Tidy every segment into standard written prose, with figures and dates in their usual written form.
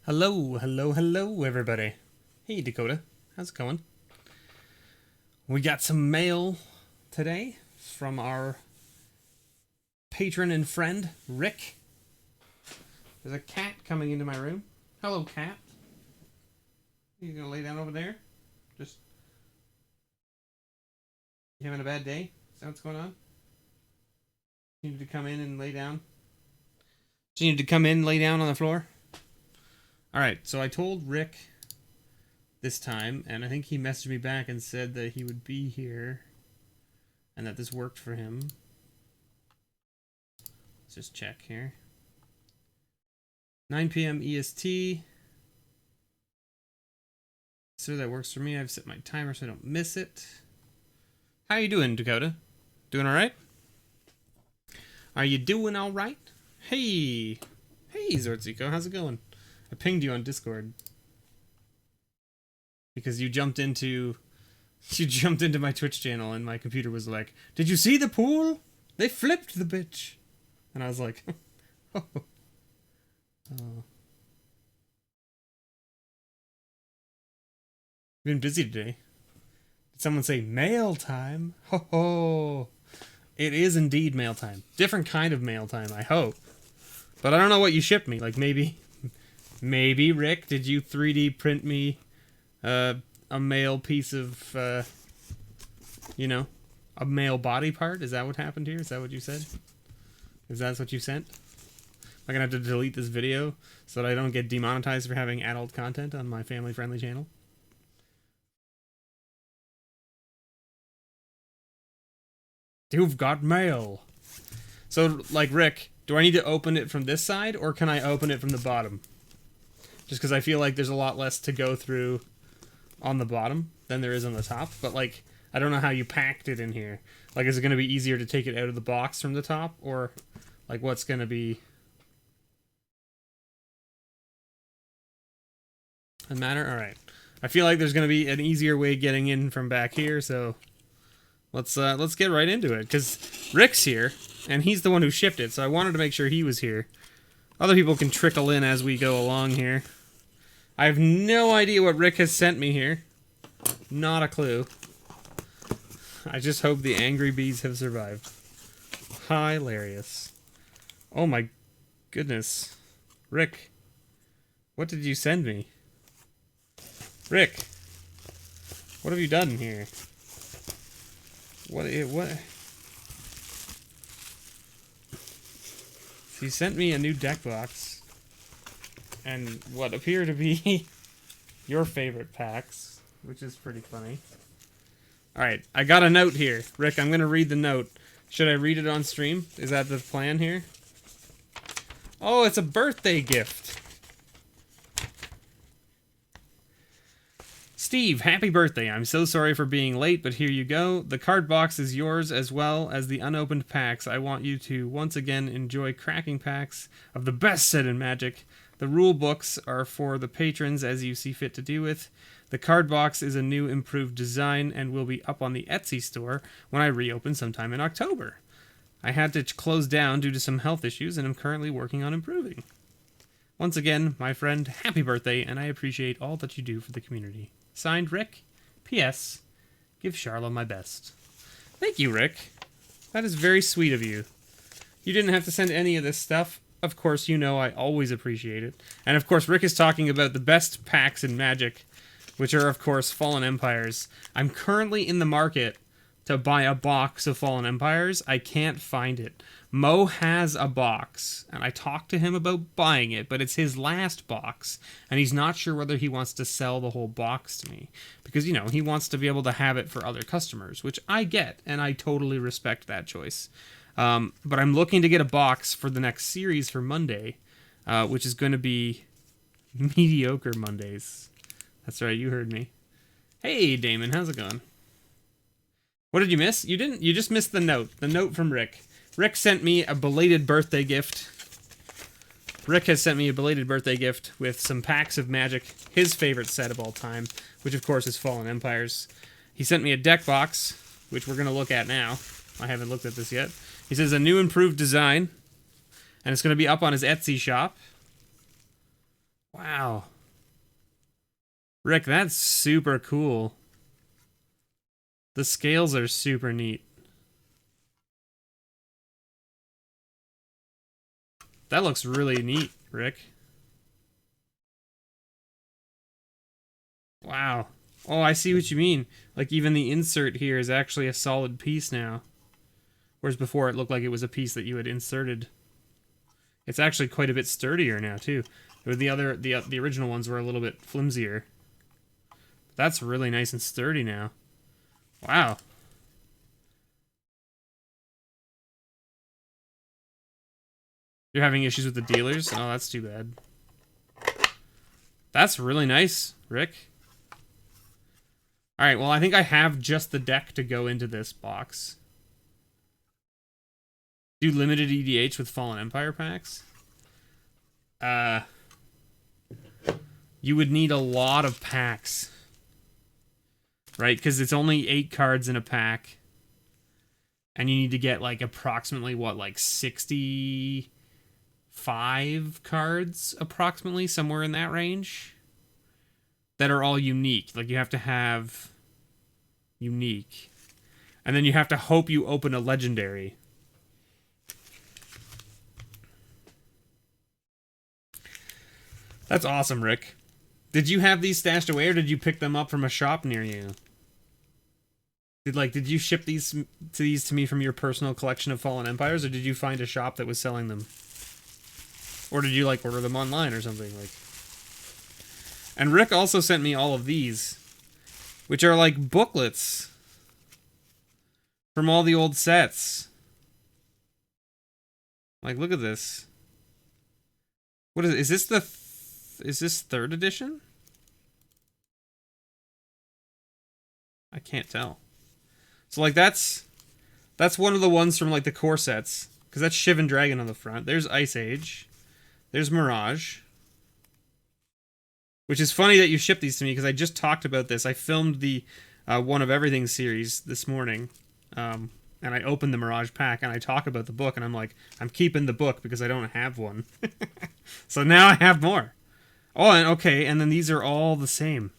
Hello, hello, hello, everybody. Hey, Dakota. How's it going? We got some mail today from our patron and friend, Rik. There's a cat coming into my room. Hello, cat. You gonna lay down over there? Just... You having a bad day? Is that what's going on? You need to come in and lay down? You need to come in and lay down on the floor? Alright, so I told Rik this time, and I think he messaged me back and said that he would be here and that this worked for him. Let's just check here. 9 p.m. EST. So that works for me. I've set my timer so I don't miss it. How you doing, Dakota? Doing alright? Are you doing alright? Hey! Hey, Zortziko, how's it going? I pinged you on Discord. Because you jumped into my Twitch channel and my computer was like, "Did you see the pool? They flipped the bitch." And I was like, oh. Been busy today. Did someone say mail time? Ho ho. It is indeed mail time. Different kind of mail time, I hope. But I don't know what you shipped me. Like maybe Rik, did you 3D print me a male piece of, you know, a male body part? Is that what happened here? Is that what you said? Is that what you sent? Am I gonna have to delete this video so that I don't get demonetized for having adult content on my family-friendly channel? You've got mail. So, like, Rik, do I need to open it from this side, or can I open it from the bottom? Just because I feel like there's a lot less to go through on the bottom than there is on the top. But, like, I don't know how you packed it in here. Like, is it going to be easier to take it out of the box from the top? Or, like, what's going to be... Doesn't matter? Alright. I feel like there's going to be an easier way getting in from back here, so... Let's get right into it, because Rik's here, and he's the one who shipped it, so I wanted to make sure he was here. Other people can trickle in as we go along here. I have no idea what Rik has sent me here. Not a clue. I just hope the angry bees have survived. Hilarious. Oh my goodness. Rik, what did you send me? Rik, what have you done here? What? He sent me a new deck box. And what appear to be your favorite packs, which is pretty funny. Alright, I got a note here. Rik, I'm going to read the note. Should I read it on stream? Is that the plan here? Oh, it's a birthday gift. Steve, happy birthday. I'm so sorry for being late, but here you go. The card box is yours as well as the unopened packs. I want you to once again enjoy cracking packs of the best set in Magic. The rule books are for the patrons as you see fit to do with. The card box is a new improved design and will be up on the Etsy store when I reopen sometime in October. I had to close down due to some health issues and I'm currently working on improving. Once again, my friend, happy birthday, and I appreciate all that you do for the community. Signed, Rik. P.S. Give Charla my best. Thank you, Rik. That is very sweet of you. You didn't have to send any of this stuff. Of course, you know I always appreciate it. And of course, Rik is talking about the best packs in Magic, which are, of course, Fallen Empires. I'm currently in the market to buy a box of Fallen Empires. I can't find it. Mo has a box, and I talked to him about buying it, but it's his last box, and he's not sure whether he wants to sell the whole box to me. Because, you know, he wants to be able to have it for other customers, which I get, and I totally respect that choice. But I'm looking to get a box for the next series for Monday, which is going to be Mediocre Mondays. That's right, you heard me. Hey, Damon, how's it going? What did you miss? You didn't. You just missed the note. The note from Rik. Rik sent me a belated birthday gift. Rik has sent me a belated birthday gift with some packs of Magic, his favorite set of all time, which of course is Fallen Empires. He sent me a deck box, which we're going to look at now. I haven't looked at this yet. He says a new improved design, and it's going to be up on his Etsy shop. Wow. Rick, that's super cool. The scales are super neat. That looks really neat, Rick. Wow. Oh, I see what you mean. Like, even the insert here is actually a solid piece now. Whereas before it looked like it was a piece that you had inserted. It's actually quite a bit sturdier now, too. The original ones were a little bit flimsier. That's really nice and sturdy now. Wow. You're having issues with the dealers? Oh, that's too bad. That's really nice, Rick. Alright, well, I think I have just the deck to go into this box. Do limited EDH with Fallen Empire packs? You would need a lot of packs. Right? Because it's only 8 cards in a pack. And you need to get, like, approximately, what, like 65 cards, approximately? Somewhere in that range? That are all unique. Like, you have to have unique. And then you have to hope you open a legendary. That's awesome, Rick. Did you have these stashed away, or did you pick them up from a shop near you? Did you ship these to me from your personal collection of Fallen Empires, or did you find a shop that was selling them? Or did you, like, order them online or something, like... And Rick also sent me all of these, which are like booklets from all the old sets. Like, look at this. What is it? Is this is this 3rd edition? I can't tell. So, like, that's one of the ones from, like, the core sets, because that's Shivan Dragon on the front. There's Ice Age. There's Mirage. Which is funny that you shipped these to me, because I just talked about this. I filmed the One of Everything series this morning, and I opened the Mirage pack, and I talk about the book, and I'm like, I'm keeping the book because I don't have one. So now I have more. Oh, and okay, and then these are all the same.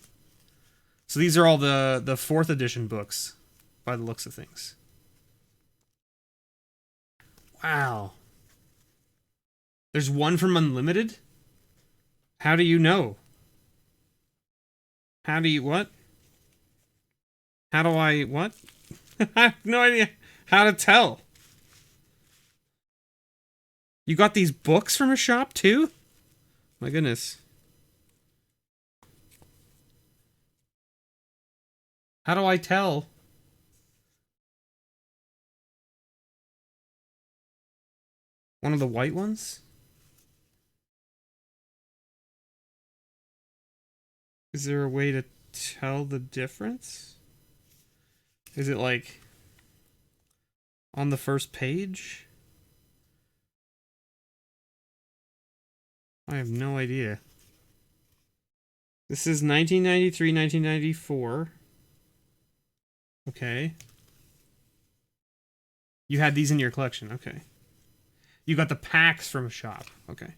So these are all the 4th edition books, by the looks of things. Wow. There's one from Unlimited? How do you know? How do you, what? How do I, what? I have no idea how to tell. You got these books from a shop too? My goodness. How do I tell? One of the white ones? Is there a way to tell the difference? Is it like on the first page? I have no idea. This is 1993, 1994. Okay. You had these in your collection. Okay. You got the packs from a shop. Okay.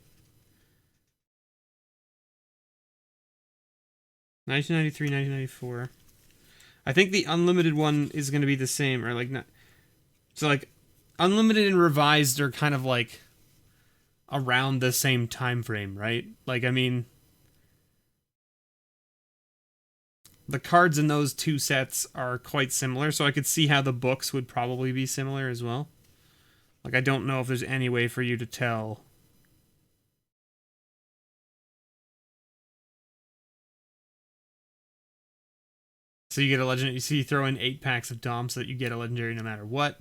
1993, 1994. I think the unlimited one is going to be the same, or like not. So like, unlimited and revised are kind of like around the same time frame, right? Like, I mean, the cards in those two sets are quite similar, so I could see how the books would probably be similar as well. Like, I don't know if there's any way for you to tell. So you get a legendary. You see, you throw in 8 packs of Dom so that you get a legendary no matter what.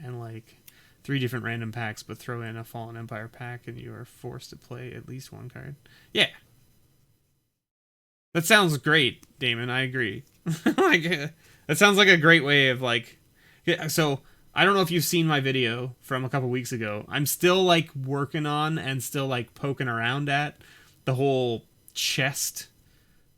And like 3 different random packs, but throw in a Fallen Empire pack and you are forced to play at least 1 card. Yeah. That sounds great, Damon. I agree. Like, that sounds like a great way of like... Yeah, so, I don't know if you've seen my video from a couple weeks ago. I'm still like working on and still like poking around at the whole chest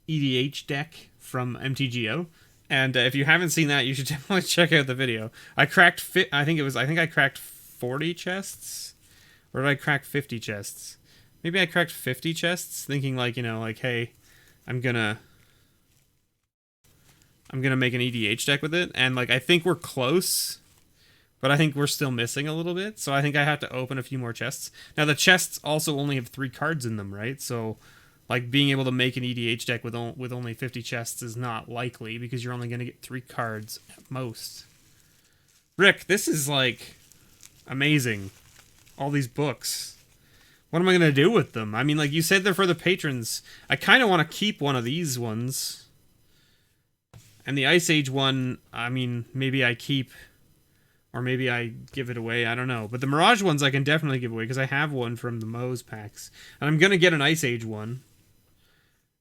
EDH deck from MTGO. And if you haven't seen that, you should definitely check out the video. I cracked I think I cracked 40 chests, or did I crack 50 chests? Maybe I cracked 50 chests, thinking like, you know, like, hey, I'm gonna make an EDH deck with it, and like I think we're close, but I think we're still missing a little bit, so I think I have to open a few more chests. Now the chests also only have 3 cards in them, right? So like being able to make an EDH deck with only 50 chests is not likely because you're only going to get 3 cards at most. Rick, this is like amazing. All these books. What am I going to do with them? I mean, like you said, they're for the patrons. I kind of want to keep one of these ones. And the Ice Age one, I mean, maybe I keep, or maybe I give it away. I don't know. But the Mirage ones I can definitely give away because I have one from the Moe's packs. And I'm going to get an Ice Age one.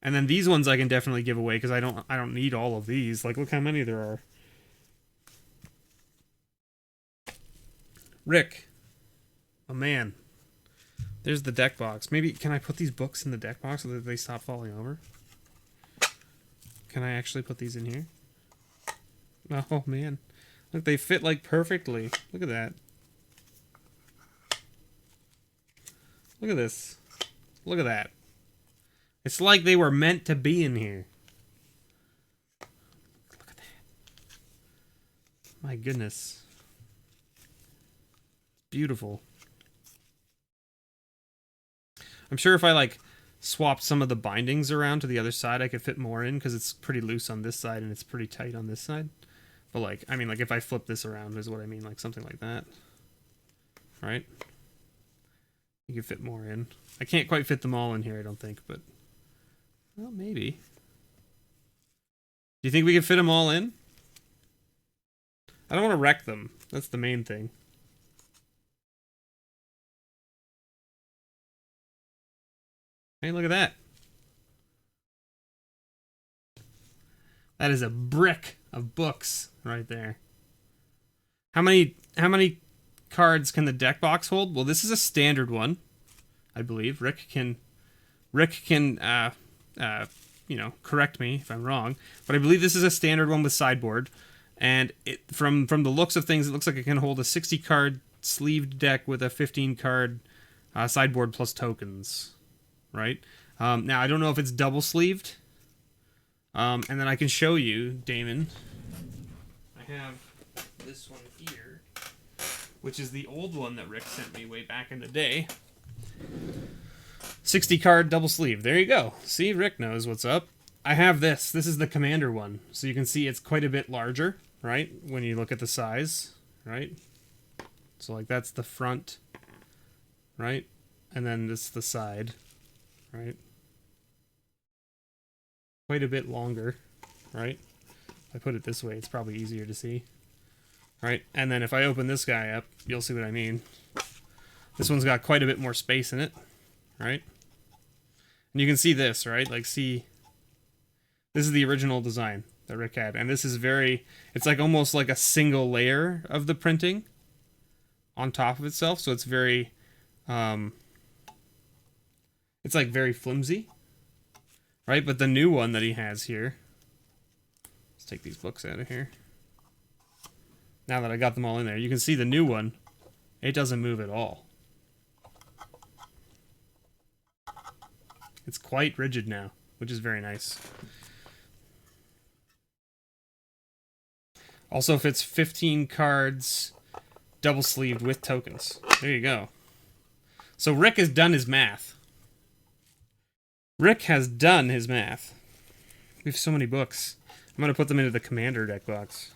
And then these ones I can definitely give away because I don't need all of these. Like, look how many there are. Rick. Oh, man. There's the deck box. Maybe, can I put these books in the deck box so that they stop falling over? Can I actually put these in here? Oh, man. Look, they fit, like, perfectly. Look at that. Look at this. Look at that. It's like they were meant to be in here. Look at that. My goodness. Beautiful. I'm sure if I, like, swapped some of the bindings around to the other side, I could fit more in, because it's pretty loose on this side and it's pretty tight on this side. But, like, I mean, like, if I flip this around is what I mean, like, something like that. Right? You could fit more in. I can't quite fit them all in here, I don't think, but... well, maybe. Do you think we could fit them all in? I don't want to wreck them. That's the main thing. Hey, look at that. That is a brick of books right there. How many cards can the deck box hold? Well, this is a standard one, I believe. Rick can you know, correct me if I'm wrong, but I believe this is a standard one with sideboard, and it from the looks of things, it looks like it can hold a 60 card sleeved deck with a 15 card sideboard plus tokens. Right? Now, I don't know if it's double sleeved. And then I can show you, Damon. I have this one here, which is the old one that Rick sent me way back in the day. 60 card double sleeve. There you go. See, Rick knows what's up. I have this. This is the Commander one. So you can see it's quite a bit larger, right? When you look at the size, right? So, like, that's the front, right? And then this is the side. Right? Quite a bit longer, right? If I put it this way, it's probably easier to see. Right? And then if I open this guy up, you'll see what I mean. This one's got quite a bit more space in it, right? And you can see this, right? Like, see, this is the original design that Rick had. And this is very, it's like almost like a single layer of the printing on top of itself. So it's very, it's like very flimsy, right? But the new one that he has here, let's take these books out of here. Now that I got them all in there, you can see the new one, it doesn't move at all. It's quite rigid now, which is very nice. Also fits 15 cards, double sleeved with tokens. There you go. So Rick has done his math. Rick has done his math. We have so many books. I'm going to put them into the Commander deck box.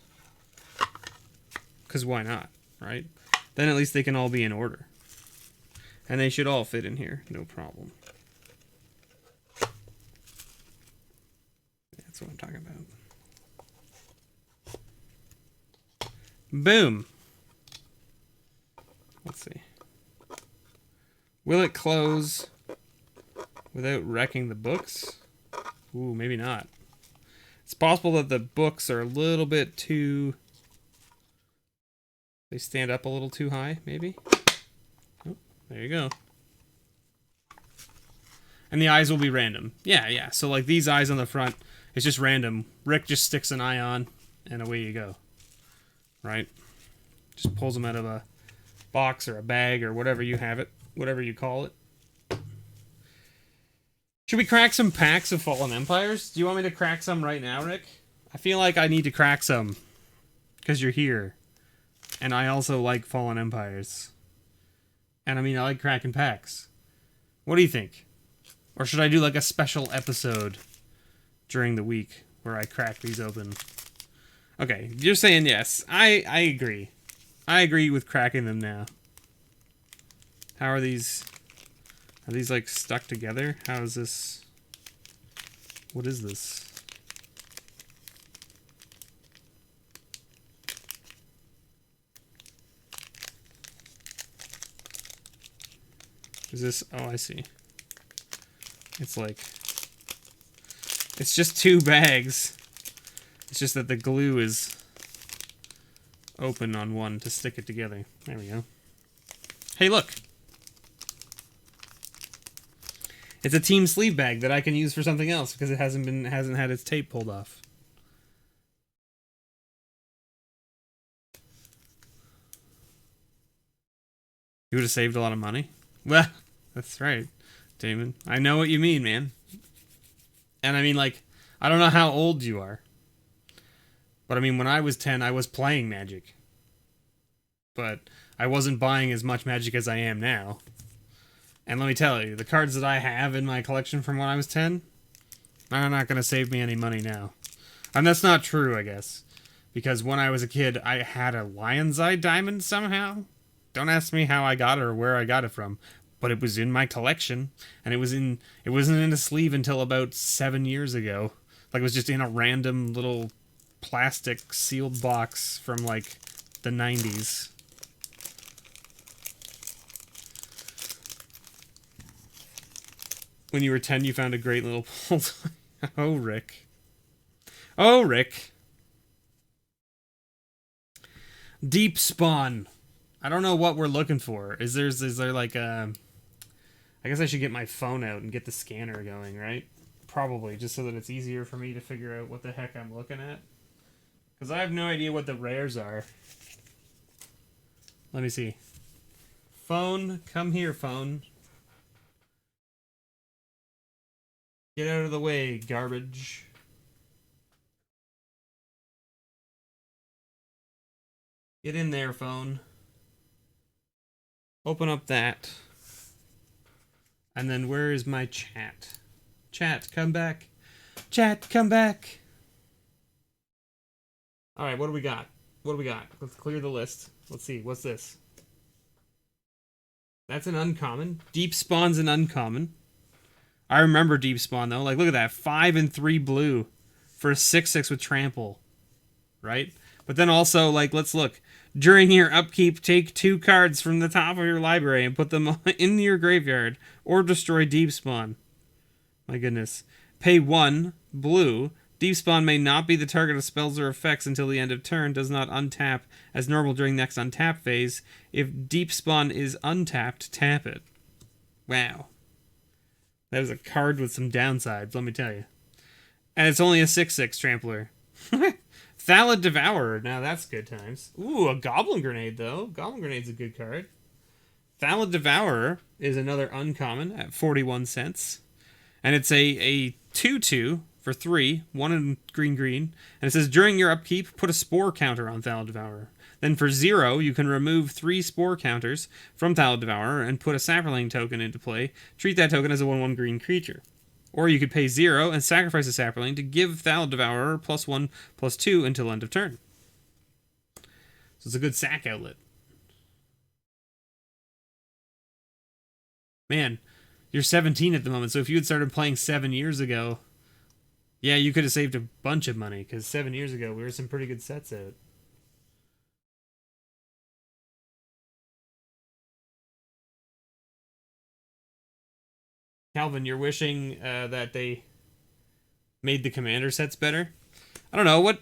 Because why not, right? Then at least they can all be in order. And they should all fit in here, no problem. That's what I'm talking about. Boom. Let's see. Will it close without wrecking the books? Ooh, maybe not. It's possible that the books are a little bit too... they stand up a little too high, maybe? Oh, there you go. And the eyes will be random. Yeah. So, like, these eyes on the front, it's just random. Rick just sticks an eye on, and away you go. Right? Just pulls them out of a box or a bag or whatever you have it. Whatever you call it. Should we crack some packs of Fallen Empires? Do you want me to crack some right now, Rick? I feel like I need to crack some. Because you're here. And I also like Fallen Empires. And I mean, I like cracking packs. What do you think? Or should I do like a special episode during the week where I crack these open? Okay, you're saying yes. I agree. I agree with cracking them now. How are these? Are these like stuck together? How is this? What is this? Is this? Oh, I see. It's like... It's just 2 bags. It's just that the glue is open on one to stick it together. There we go. Hey, look! It's a team sleeve bag that I can use for something else because it hasn't had its tape pulled off. You would have saved a lot of money? Well, that's right, Damon. I know what you mean, man. And I mean, like, I don't know how old you are. But I mean, when I was 10, I was playing Magic. But I wasn't buying as much Magic as I am now. And let me tell you, the cards that I have in my collection from when I was 10 are not going to save me any money now. And that's not true, I guess. Because when I was a kid, I had a Lion's Eye Diamond somehow. Don't ask me how I got it or where I got it from. But it was in my collection. And it wasn't in a sleeve until about 7 years ago. Like, it was just in a random little plastic sealed box from, like, the 90s. When you were 10, you found a great little pull. Oh, Rick. Oh, Rick. Deep Spawn. I don't know what we're looking for. Is there like a... I guess I should get my phone out and get the scanner going, right? Probably, just so that it's easier for me to figure out what the heck I'm looking at. Because I have no idea what the rares are. Let me see. Phone, come here, phone. Get out of the way, garbage. Get in there, phone. Open up that. And then where is my chat? Chat, come back. Chat, come back. Alright, what do we got? What do we got? Let's clear the list. Let's see, what's this? That's an uncommon. Deep Spawn's an uncommon. I remember Deep Spawn, though. Like, look at that. 5 and 3 blue for a 6/6 with trample. Right? But then also, like, let's look. During your upkeep, take 2 cards from the top of your library and put them in your graveyard. Or destroy Deep Spawn. My goodness. Pay 1, blue. Deep Spawn may not be the target of spells or effects until the end of turn. Does not untap as normal during next untap phase. If Deep Spawn is untapped, tap it. Wow. That is a card with some downsides, let me tell you. And it's only a 6/6 trampler. Thallid Devourer. Now that's good times. Ooh, a Goblin Grenade, though. Goblin Grenade's a good card. Thallid Devourer is another uncommon at 41 cents. And it's a 2/2 for 3, 1 in green. And it says, during your upkeep, put a spore counter on Thallid Devourer. Then for 0, you can remove 3 spore counters from Thallid Devourer and put a Saproling token into play. Treat that token as a 1/1 green creature. Or you could pay 0 and sacrifice a Saproling to give Thallid Devourer +1/+2 until end of turn. So it's a good sack outlet. Man, you're 17 at the moment, so if you had started playing 7 years ago, yeah, you could have saved a bunch of money, because 7 years ago, we were some pretty good sets out. Calvin, you're wishing that they made the commander sets better? I don't know,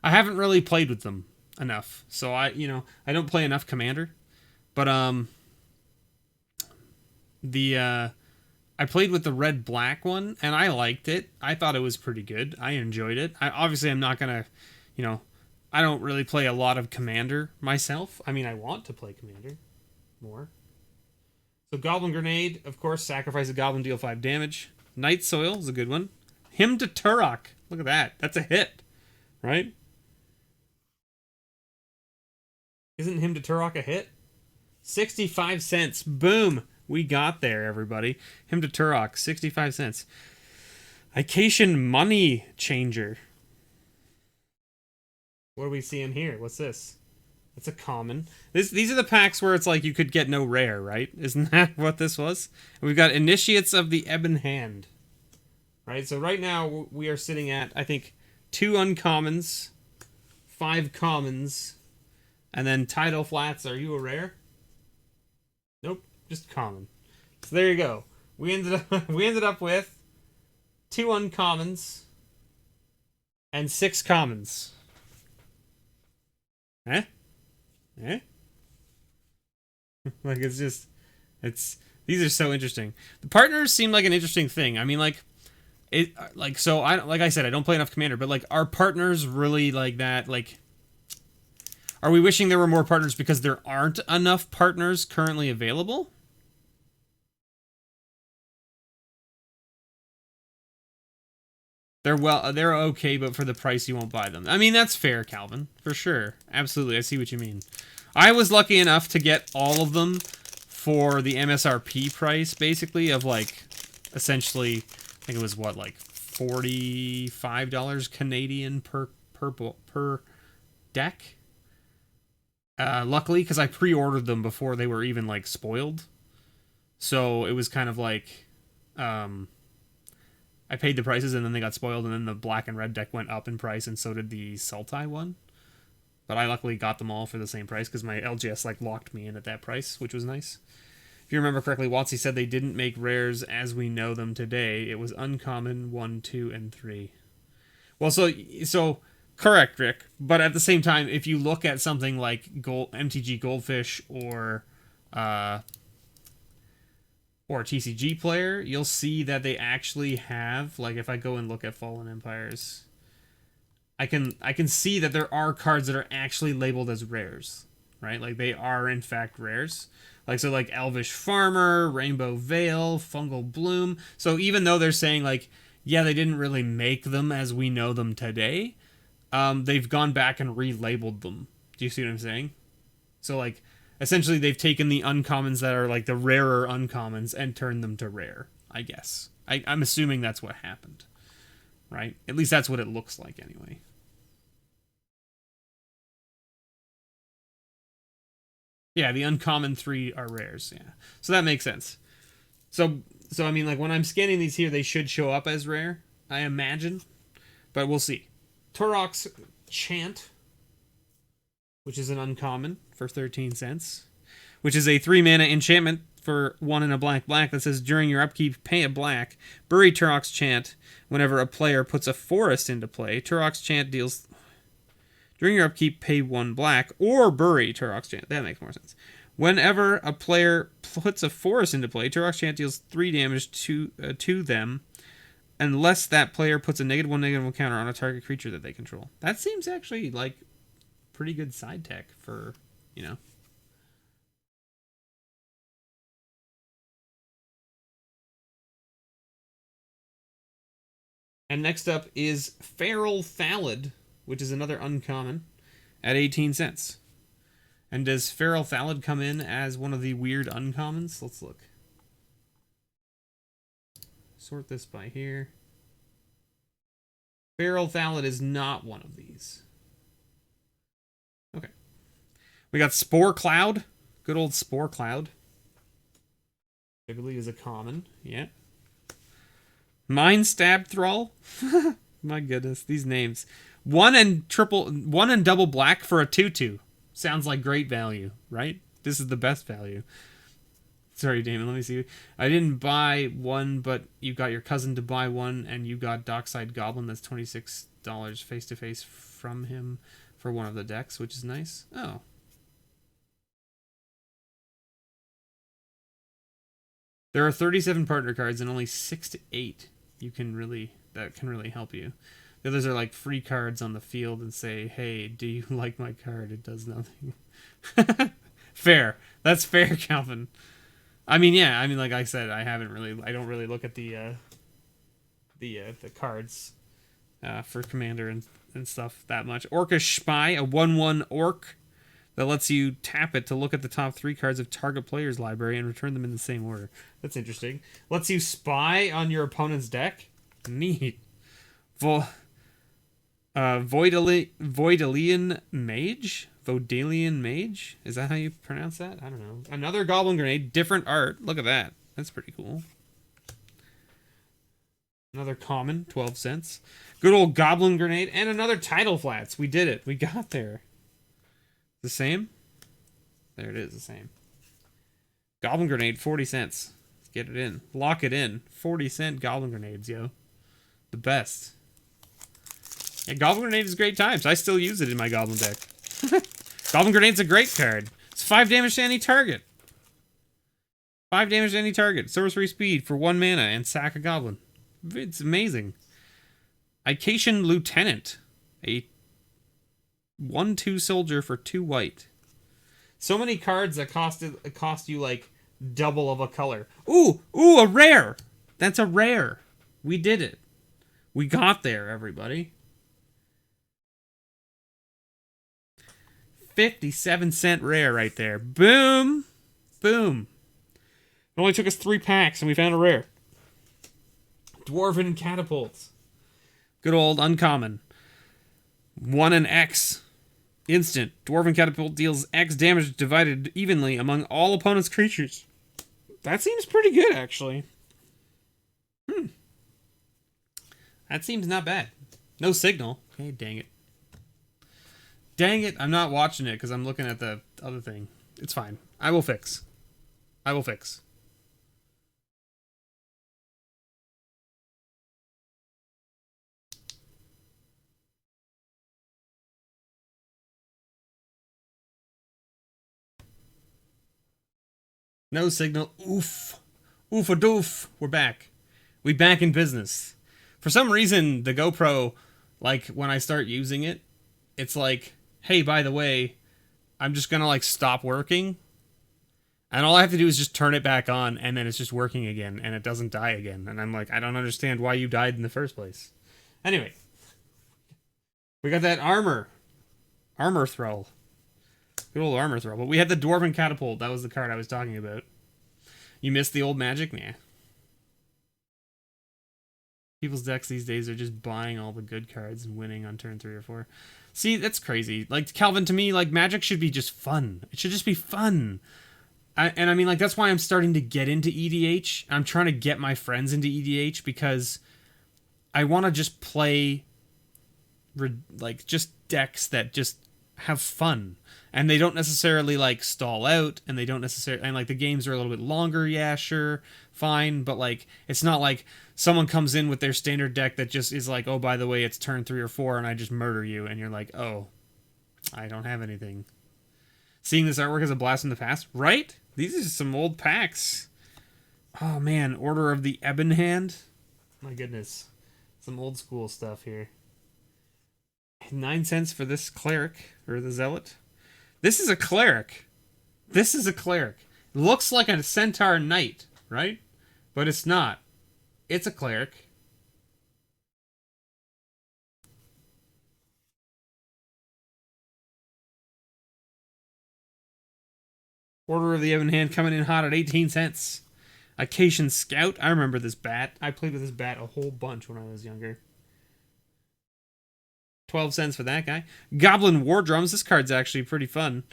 I haven't really played with them enough, so I don't play enough commander, but I played with the red-black one, and I liked it. I thought it was pretty good. I enjoyed it. Obviously, I'm not gonna, I don't really play a lot of Commander myself. I mean, I want to play Commander more. So Goblin Grenade, of course, sacrifice a goblin, deal 5 damage. Night Soil is a good one. Hymn to Turok. Look at that. That's a hit, right? Isn't Hymn to Turok a hit? 65 cents. Boom. We got there, everybody. Hymn to Turok, 65 cents. Icatian Money Changer. What are we seeing here? What's this? It's a common. These are the packs where it's like you could get no rare, right? Isn't that what this was? And we've got Initiates of the Ebon Hand. Right? So right now we are sitting at, I think, 2 uncommons, 5 commons, and then Tidal Flats. Are you a rare? Nope, just common. So there you go. We ended up with 2 uncommons and 6 commons. Eh? Eh? Like, these are so interesting. The partners seem like an interesting thing. I mean, like, like I said, I don't play enough Commander, but like, are partners really like that? Like, are we wishing there were more partners because there aren't enough partners currently available? They're okay, but for the price you won't buy them. I mean, that's fair, Calvin, for sure. Absolutely, I see what you mean. I was lucky enough to get all of them for the MSRP price, basically, of like, essentially, I think it was what, like $45 Canadian per deck. Luckily, because I pre-ordered them before they were even like spoiled, so it was kind of like, I paid the prices and then they got spoiled, and then the black and red deck went up in price, and so did the Sultai one. But I luckily got them all for the same price because my LGS like locked me in at that price, which was nice. If you remember correctly, Watsy said they didn't make rares as we know them today. It was uncommon 1, 2, and 3. Well, so correct, Rick. But at the same time, if you look at something like MTG Goldfish or TCG Player, you'll see that they actually have, like, if I go and look at Fallen Empires, I can see that there are cards that are actually labeled as rares, right? Like, they are in fact rares. Like, so like Elvish Farmer, Rainbow Veil, Fungal Bloom. So even though they're saying like, yeah, they didn't really make them as we know them today, they've gone back and relabeled them. Do you see what I'm saying? So like, essentially they've taken the uncommons that are like the rarer uncommons and turned them to rare, I guess. I'm assuming that's what happened, right? At least that's what it looks like anyway. Yeah, the uncommon 3 are rares, yeah. So that makes sense. So I mean, like, when I'm scanning these here, they should show up as rare, I imagine. But we'll see. Turok's Chant, which is an uncommon for 13 cents. Which is a 3-mana enchantment for 1 and a black that says, during your upkeep, pay a black. Bury Turok's Chant whenever a player puts a forest into play. Turok's Chant deals... During your upkeep, pay 1 black, or bury Turok's Chant. That makes more sense. Whenever a player puts a forest into play, Turok's Chant deals 3 damage to them, unless that player puts a -1/-1 counter on a target creature that they control. That seems actually like pretty good side tech for, you know. And next up is Feral Thallid, which is another uncommon, at 18 cents. And does Feral Thallid come in as one of the weird uncommons? Let's look. Sort this by here. Feral Thallid is not one of these. Okay. We got Spore Cloud. Good old Spore Cloud. I believe is a common. Yeah. Mind Stab Thrall. My goodness, these names. 1 and double black for a 2/2. Sounds like great value, right? This is the best value. Sorry, Damon, let me see. I didn't buy one, but you got your cousin to buy one, and you got Dockside Goblin. That's $26 face-to-face from him for one of the decks, which is nice. Oh. There are 37 partner cards and only 6 to 8 that can really help you. The others are like free cards on the field and say, hey, do you like my card? It does nothing. Fair. That's fair, Calvin. I mean, yeah. I mean, like I said, I don't really look at the cards for commander and stuff that much. Orcish Spy, a 1/1 orc that lets you tap it to look at the top 3 cards of target player's library and return them in the same order. That's interesting. Lets you spy on your opponent's deck. Neat. Voidalian Mage? Vodalian Mage? Is that how you pronounce that? I don't know. Another Goblin Grenade. Different art. Look at that. That's pretty cool. Another common. 12 cents. Good old Goblin Grenade. And another Tidal Flats. We did it. We got there. The same? There it is. The same. Goblin Grenade. 40 cents. Let's get it in. Lock it in. 40-cent Goblin Grenades, yo. The best. Yeah, Goblin Grenade is great times. I still use it in my Goblin deck. Goblin Grenade's a great card. It's 5 damage to any target. 5 damage to any target. Sorcery speed for 1 mana and sack a goblin. It's amazing. Icatian Lieutenant. A 1/2 soldier for 2 white. So many cards that cost you like double of a color. Ooh, a rare. That's a rare. We did it. We got there, everybody. 57-cent rare right there. Boom. Boom. It only took us 3 packs and we found a rare. Dwarven Catapults. Good old uncommon. 1 and X. Instant. Dwarven Catapult deals X damage divided evenly among all opponent's creatures. That seems pretty good, actually. That seems not bad. No signal. Okay, dang it. Dang it, I'm not watching it because I'm looking at the other thing. It's fine. I will fix. I will fix. No signal. Oof. Oof a doof. We're back. We back in business. For some reason, the GoPro, like, when I start using it, it's like, hey, by the way, I'm just gonna, like, stop working. And all I have to do is just turn it back on, and then it's just working again, and it doesn't die again. And I'm like, I don't understand why you died in the first place. Anyway. We got that armor. Armor Thrall. Good old Armor Thrall. But we had the Dwarven Catapult. That was the card I was talking about. You missed the old magic? Nah. People's decks these days are just buying all the good cards and winning on turn 3 or 4. See, that's crazy. Like, Calvin, to me, like, Magic should be just fun. It should just be fun. And I mean, like, that's why I'm starting to get into EDH. I'm trying to get my friends into EDH because I want to just play, like, just decks that just have fun. And they don't necessarily, like, stall out, and they don't necessarily... And, like, the games are a little bit longer, yeah, sure, fine, but, like, it's not like someone comes in with their standard deck that just is like, oh, by the way, it's turn 3 or 4, and I just murder you, and you're like, oh, I don't have anything. Seeing this artwork as a blast from the past, right? These are some old packs. Oh, man, Order of the Ebon Hand. My goodness. Some old school stuff here. 9 cents for this cleric, or the zealot. This is a cleric. This is a cleric. It looks like a centaur knight, right? But it's not. It's a cleric. Order of the Ebon Hand coming in hot at 18 cents. Icatian Scout. I remember this bat. I played with this bat a whole bunch when I was younger. 12 cents for that guy. Goblin War Drums. This card's actually pretty fun.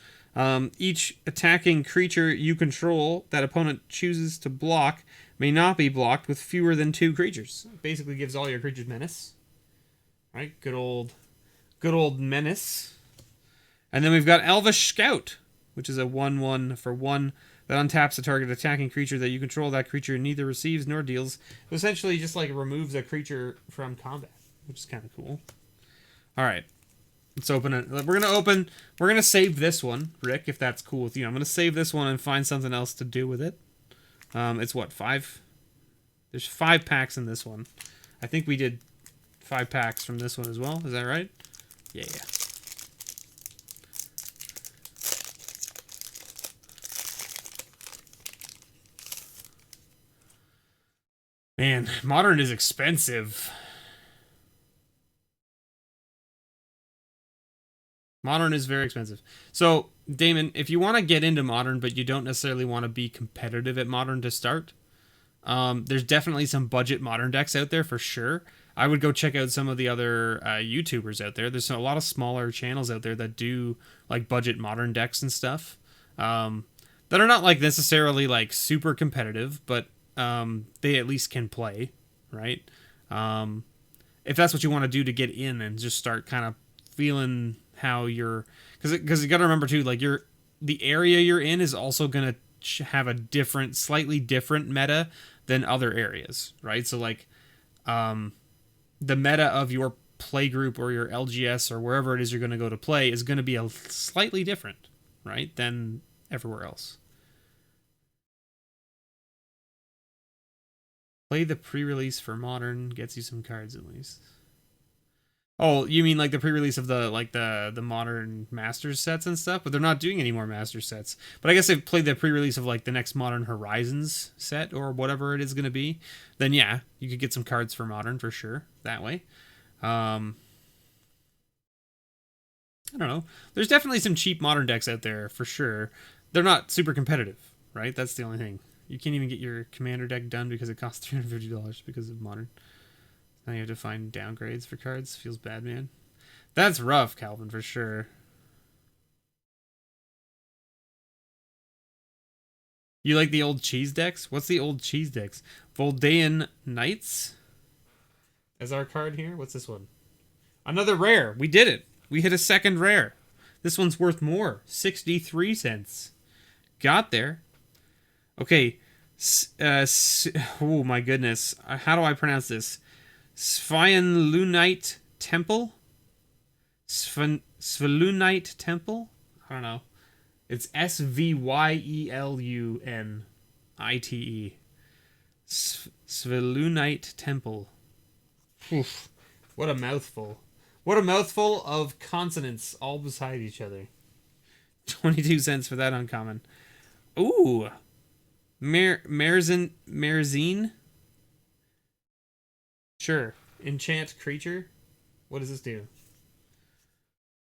Each attacking creature you control that opponent chooses to block may not be blocked with fewer than 2 creatures. It basically gives all your creatures menace. Right? Good old menace. And then we've got Elvish Scout, which is a 1/1 for 1 that untaps the target attacking creature that you control. That creature neither receives nor deals. So essentially just like removes a creature from combat, which is kind of cool. All right. Let's open it. We're going to save this one, Rick, if that's cool with you. I'm going to save this one and find something else to do with it. It's what, 5? There's 5 packs in this one. I think we did 5 packs from this one as well. Is that right? Yeah. Man, Modern is expensive. Modern is very expensive. So, Damon, if you want to get into Modern, but you don't necessarily want to be competitive at Modern to start, there's definitely some budget Modern decks out there for sure. I would go check out some of the other YouTubers out there. There's a lot of smaller channels out there that do like budget Modern decks and stuff, that are not like necessarily like super competitive, but they at least can play, right? If that's what you want to do to get in and just start kind of feeling how you're, because you got to remember too, like the area you're in is also gonna have a different, slightly different meta than other areas, right? So like, the meta of your play group or your LGS or wherever it is you're going to go to play is going to be a slightly different, right, than everywhere else. Play the pre-release for Modern, gets you some cards at least. Oh, you mean like the pre-release of the Modern Masters sets and stuff? But they're not doing any more Master sets. But I guess they've played the pre-release of like the next Modern Horizons set or whatever it is going to be. Then yeah, you could get some cards for Modern for sure that way. I don't know. There's definitely some cheap Modern decks out there for sure. They're not super competitive, right? That's the only thing. You can't even get your Commander deck done because it costs $350 because of Modern. Now you have to find downgrades for cards. Feels bad, man. That's rough, Calvin, for sure. You like the old cheese decks? What's the old cheese decks? Voldaean Knights? As our card here? What's this one? Another rare. We did it. We hit a second rare. This one's worth more. 63 cents. Got there. Okay. Oh, my goodness. How do I pronounce this? Svianlunite Temple? Svilunite Temple? I don't know. It's Svyelunite. Svilunite Temple. Oof. What a mouthful. What a mouthful of consonants all beside each other. 22 cents for that uncommon. Ooh. Merzine? Sure. Enchant creature. What does this do?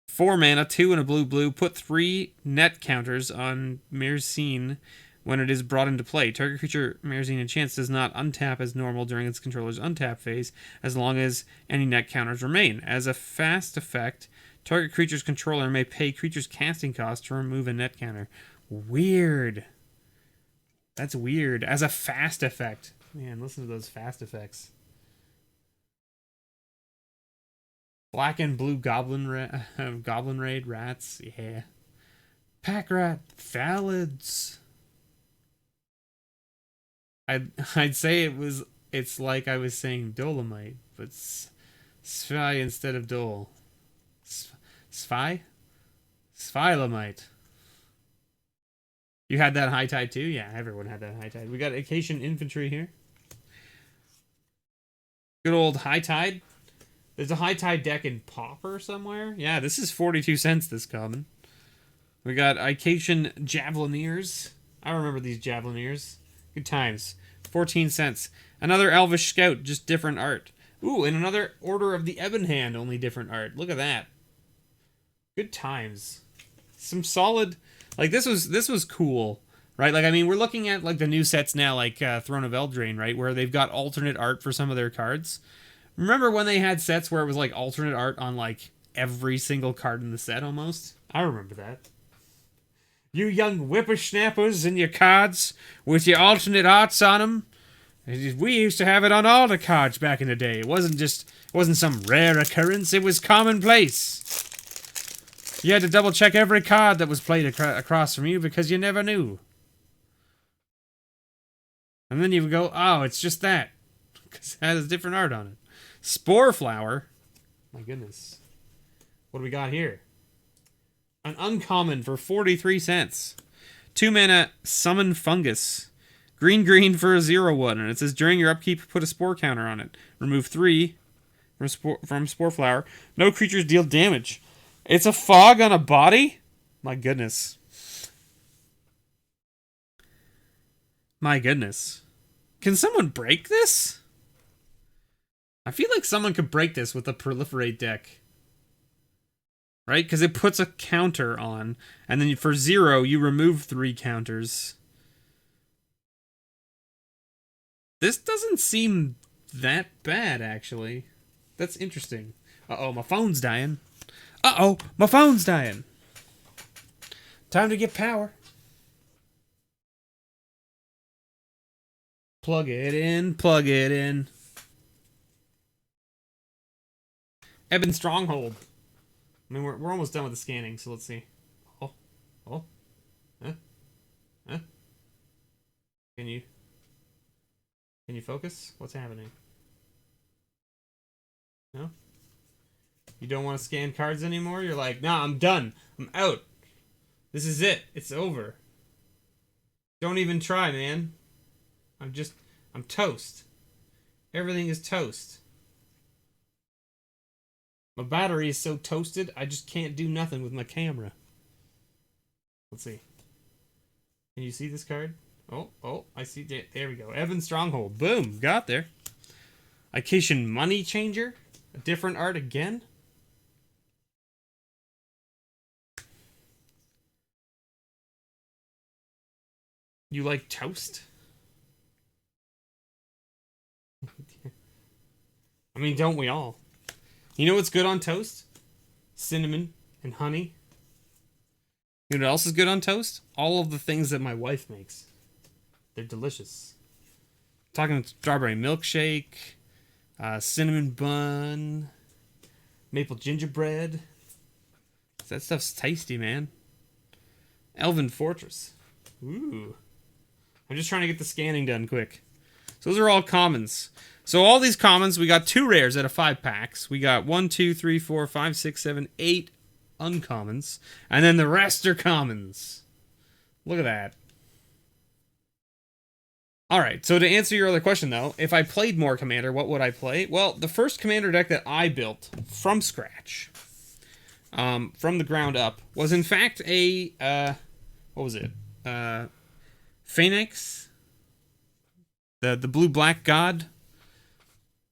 4 mana, 2 and a blue. Put 3 net counters on Merzine when it is brought into play. Target creature Merzine enchants does not untap as normal during its controller's untap phase, as long as any net counters remain. As a fast effect, target creature's controller may pay creature's casting cost to remove a net counter. Weird. That's weird. As a fast effect. Man, listen to those fast effects. Black and blue goblin raid rats. Yeah. Pack rat Thalids. I'd say it's like I was saying Dolomite, but Sphy instead of Dole. Sphy? Sphylamite. You had that high tide too? Yeah, everyone had that high tide. We got Acacian Infantry here. Good old high tide. There's a high tide deck in Pauper somewhere. Yeah, this is 42 cents this common. We got Acacian Javelineers. I remember these Javelineers. Good times. 14 cents. Another Elvish Scout, just different art. Ooh, and another Order of the Ebon Hand, only different art. Look at that. Good times. Some solid, like this was cool, right? Like I mean, we're looking at like the new sets now, like Throne of Eldraine, right, where they've got alternate art for some of their cards. Remember when they had sets where it was like alternate art on like every single card in the set almost? I remember that. You young whippersnappers and your cards with your alternate arts on them. We used to have it on all the cards back in the day. It wasn't some rare occurrence. It was commonplace. You had to double check every card that was played across from you because you never knew. And then you would go, oh, it's just that. Because it has different art on it. Spore Flower. My goodness. What do we got here? An uncommon for 43 cents. 2 mana Summon Fungus. Green for a 0/1. And it says during your upkeep, put a spore counter on it. Remove 3 from Spore Flower. No creatures deal damage. It's a fog on a body? My goodness. My goodness. Can someone break this? I feel like someone could break this with a proliferate deck. Right? Because it puts a counter on, and then for 0, you remove 3 counters. This doesn't seem that bad, actually. That's interesting. Uh-oh, my phone's dying. Uh-oh, my phone's dying. Time to get power. Plug it in, plug it in. Ebon Stronghold. I mean, we're almost done with the scanning, so let's see. Oh, oh, huh, huh. Can you focus? What's happening? No? You don't want to scan cards anymore? You're like, nah, I'm done. I'm out. This is it. It's over. Don't even try, man. I'm toast. Everything is toast. My battery is so toasted, I just can't do nothing with my camera. Let's see. Can you see this card? Oh, I see. There we go. Evan Stronghold. Boom. Got there. Icatian Money Changer. A different art again. You like toast? I mean, don't we all? You know what's good on toast? Cinnamon and honey. You know what else is good on toast? All of the things that my wife makes. They're delicious. Talking strawberry milkshake, cinnamon bun, maple gingerbread. That stuff's tasty, man. Elven Fortress. Ooh. I'm just trying to get the scanning done quick. So those are all commons. So all these commons, we got 2 rares out of 5 packs. We got 1, 2, 3, 4, 5, 6, 7, 8 uncommons. And then the rest are commons. Look at that. Alright, so to answer your other question, though, if I played more Commander, what would I play? Well, the first Commander deck that I built from scratch, from the ground up, was in fact a, what was it? Phoenix? The blue-black god?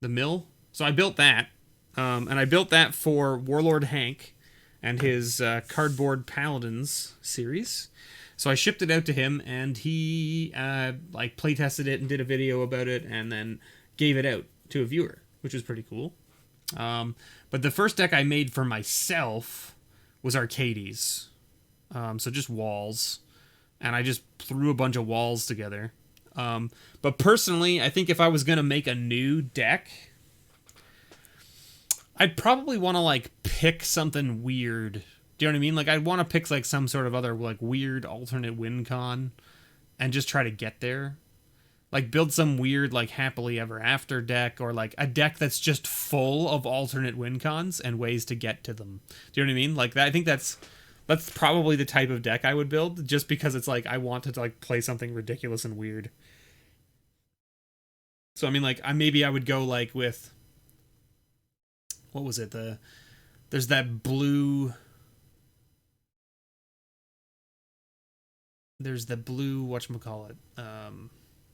The mill? So I built that, and I built that for Warlord Hank and his Cardboard Paladins series. So I shipped it out to him, and he like playtested it and did a video about it, and then gave it out to a viewer, which was pretty cool. But the first deck I made for myself was Arcades, so just walls, and I just threw a bunch of walls together. But personally, I think if I was gonna make a new deck, I'd probably want to like pick something weird. Do you know what I mean? Like, I'd want to pick like some sort of other like weird alternate win con and just try to get there. Like, build some weird like happily ever after deck, or like a deck that's just full of alternate win cons and ways to get to them. Do you know what I mean? Like that, I think that's probably the type of deck I would build, just because it's like I want to like play something ridiculous and weird. So I mean, like, maybe I would go like with, what was it? There's that blue. There's the blue, whatchamacallit,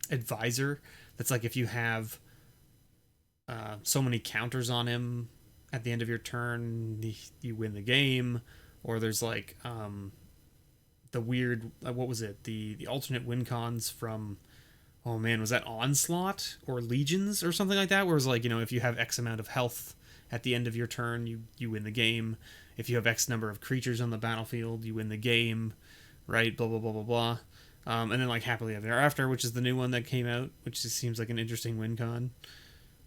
advisor. That's like if you have so many counters on him at the end of your turn, you win the game. Or there's like the weird, what was it? The alternate win cons from, oh man, was that Onslaught or Legions or something like that? Where it's like, you know, if you have X amount of health at the end of your turn, you win the game. If you have X number of creatures on the battlefield, you win the game. Right, blah, blah, blah, blah, blah. And then, like, Happily Ever After, which is the new one that came out, which just seems like an interesting win con.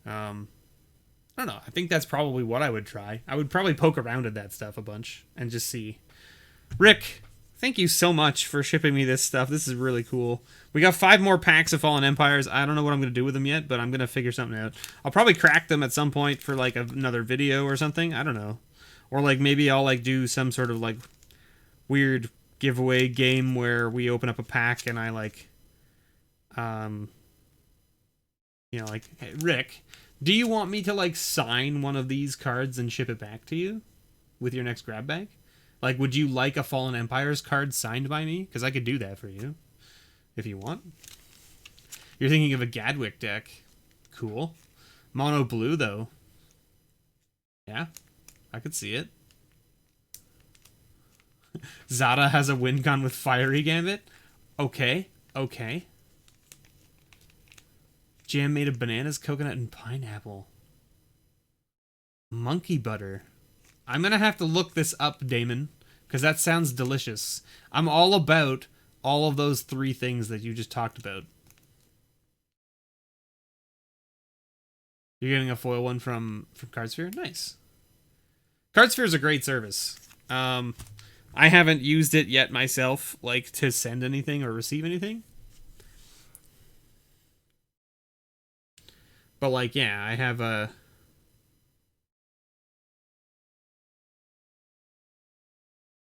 I don't know. I think that's probably what I would try. I would probably poke around at that stuff a bunch and just see. Rick, thank you so much for shipping me this stuff. This is really cool. We got 5 more packs of Fallen Empires. I don't know what I'm going to do with them yet, but I'm going to figure something out. I'll probably crack them at some point for, like, another video or something. I don't know. Or, like, maybe I'll, like, do some sort of, like, weird giveaway game where we open up a pack and I like you know, like, hey, Rick, do you want me to like sign one of these cards and ship it back to you with your next grab bag? Like, would you like a Fallen Empires card signed by me? Because I could do that for you if you want. You're thinking of a Gadwick deck. Cool. Mono blue, though. Yeah, I could see it. Zada has a win con with Fiery Gambit. Okay, okay. Jam made of bananas, coconut, and pineapple. Monkey butter. I'm gonna have to look this up, Damon, because that sounds delicious. I'm all about all of those 3 things that you just talked about. You're getting a foil one from Cardsphere? Nice. Cardsphere is a great service. I haven't used it yet myself, like, to send anything or receive anything. But, like, yeah, I have a...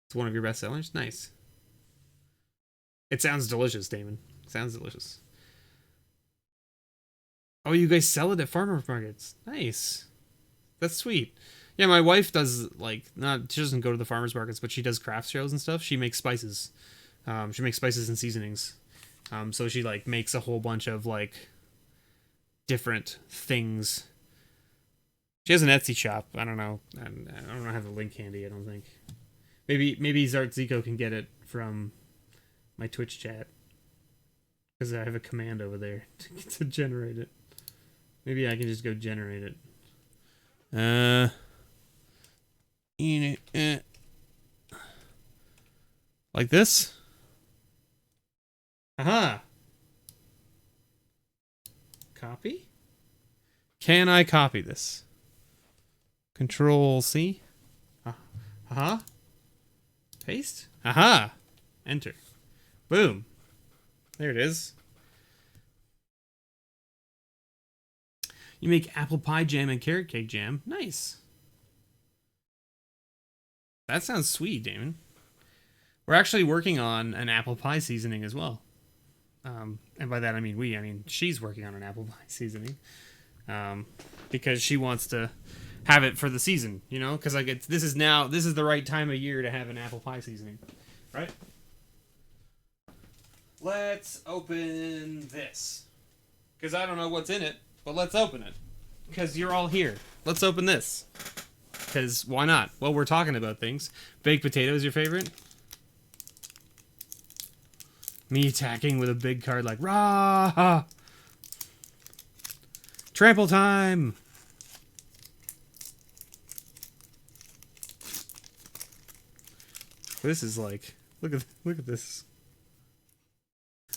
It's one of your best sellers? Nice. It sounds delicious, Damon. Sounds delicious. Oh, you guys sell it at farmers markets. Nice. That's sweet. Yeah, my wife does, like, she doesn't go to the farmers markets, but she does craft shows and stuff. She makes spices. She makes spices and seasonings. So she, like, makes a whole bunch of, like, different things. She has an Etsy shop. I don't know. I don't have the link handy, I don't think. Maybe Zartzico can get it from my Twitch chat. Because I have a command over there to generate it. Maybe I can just go generate it. Like this? Aha! Copy? Can I copy this? Control C? Aha! Paste? Aha! Enter. Boom. There it is. You make apple pie jam and carrot cake jam. Nice. That sounds sweet, Damon. We're actually working on an apple pie seasoning as well. And by that I mean she's working on an apple pie seasoning. Because she wants to have it for the season, you know? Because like this is the right time of year to have an apple pie seasoning. Right? Let's open this. Because I don't know what's in it, but let's open it. Because you're all here. Let's open this. Because why not? Well, we're talking about things. Baked potato is your favorite? Me attacking with a big card like, rah! Trample time! This is like, look at this.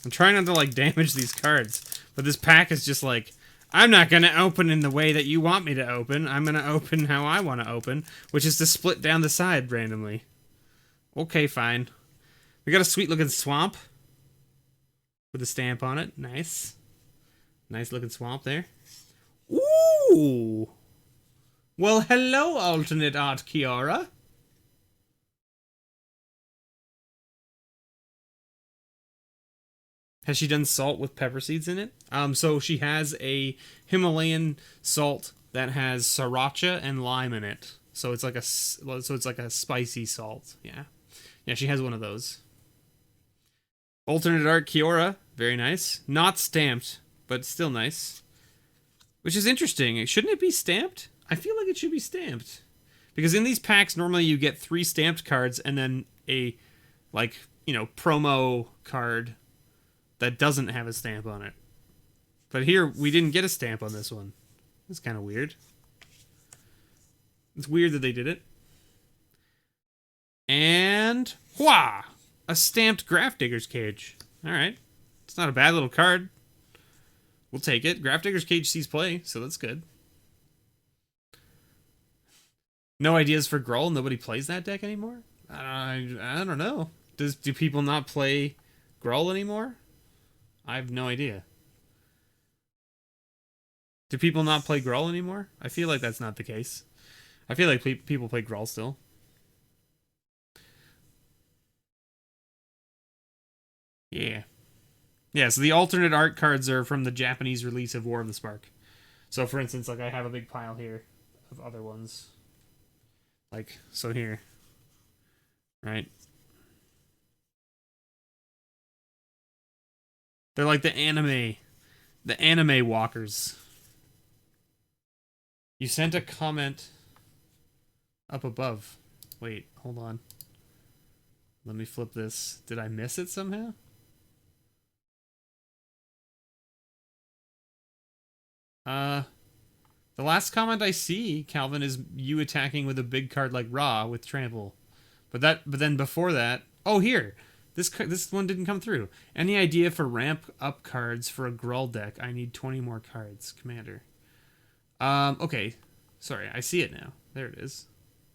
I'm trying not to like damage these cards, but this pack is just like, I'm not going to open in the way that you want me to open. I'm going to open how I want to open, which is to split down the side randomly. Okay, fine. We got a sweet looking swamp with a stamp on it. Nice. Nice looking swamp there. Ooh! Well, hello, alternate art Kiara. Has she done salt with pepper seeds in it? So she has a Himalayan salt that has sriracha and lime in it. So it's like a spicy salt. Yeah. Yeah, she has one of those. Alternate art Kiora, very nice. Not stamped, but still nice. Which is interesting. Shouldn't it be stamped? I feel like it should be stamped. Because in these packs, normally you get 3 stamped cards and then a, like, you know, promo card that doesn't have a stamp on it. But here, we didn't get a stamp on this one. It's kind of weird. It's weird that they did it. And, wha! A stamped Grafdigger's Cage. Alright. It's not a bad little card. We'll take it. Grafdigger's Cage sees play, so that's good. No ideas for Gruul? Nobody plays that deck anymore? I don't know. Do people not play Gruul anymore? I have no idea. Do people not play Gruul anymore? I feel like that's not the case. I feel like people play Gruul still. Yeah. Yeah, so the alternate art cards are from the Japanese release of War of the Spark. So for instance, like I have a big pile here of other ones. Like, so here. Right? They're like the anime walkers. You sent a comment up above. Wait, hold on. Let me flip this. Did I miss it somehow? The last comment I see, Calvin, is you attacking with a big card like Ra with trample. But then before that, oh here, this one didn't come through. Any idea for ramp up cards for a Gruul deck? I need 20 more cards, Commander. Okay, sorry, I see it now. There it is.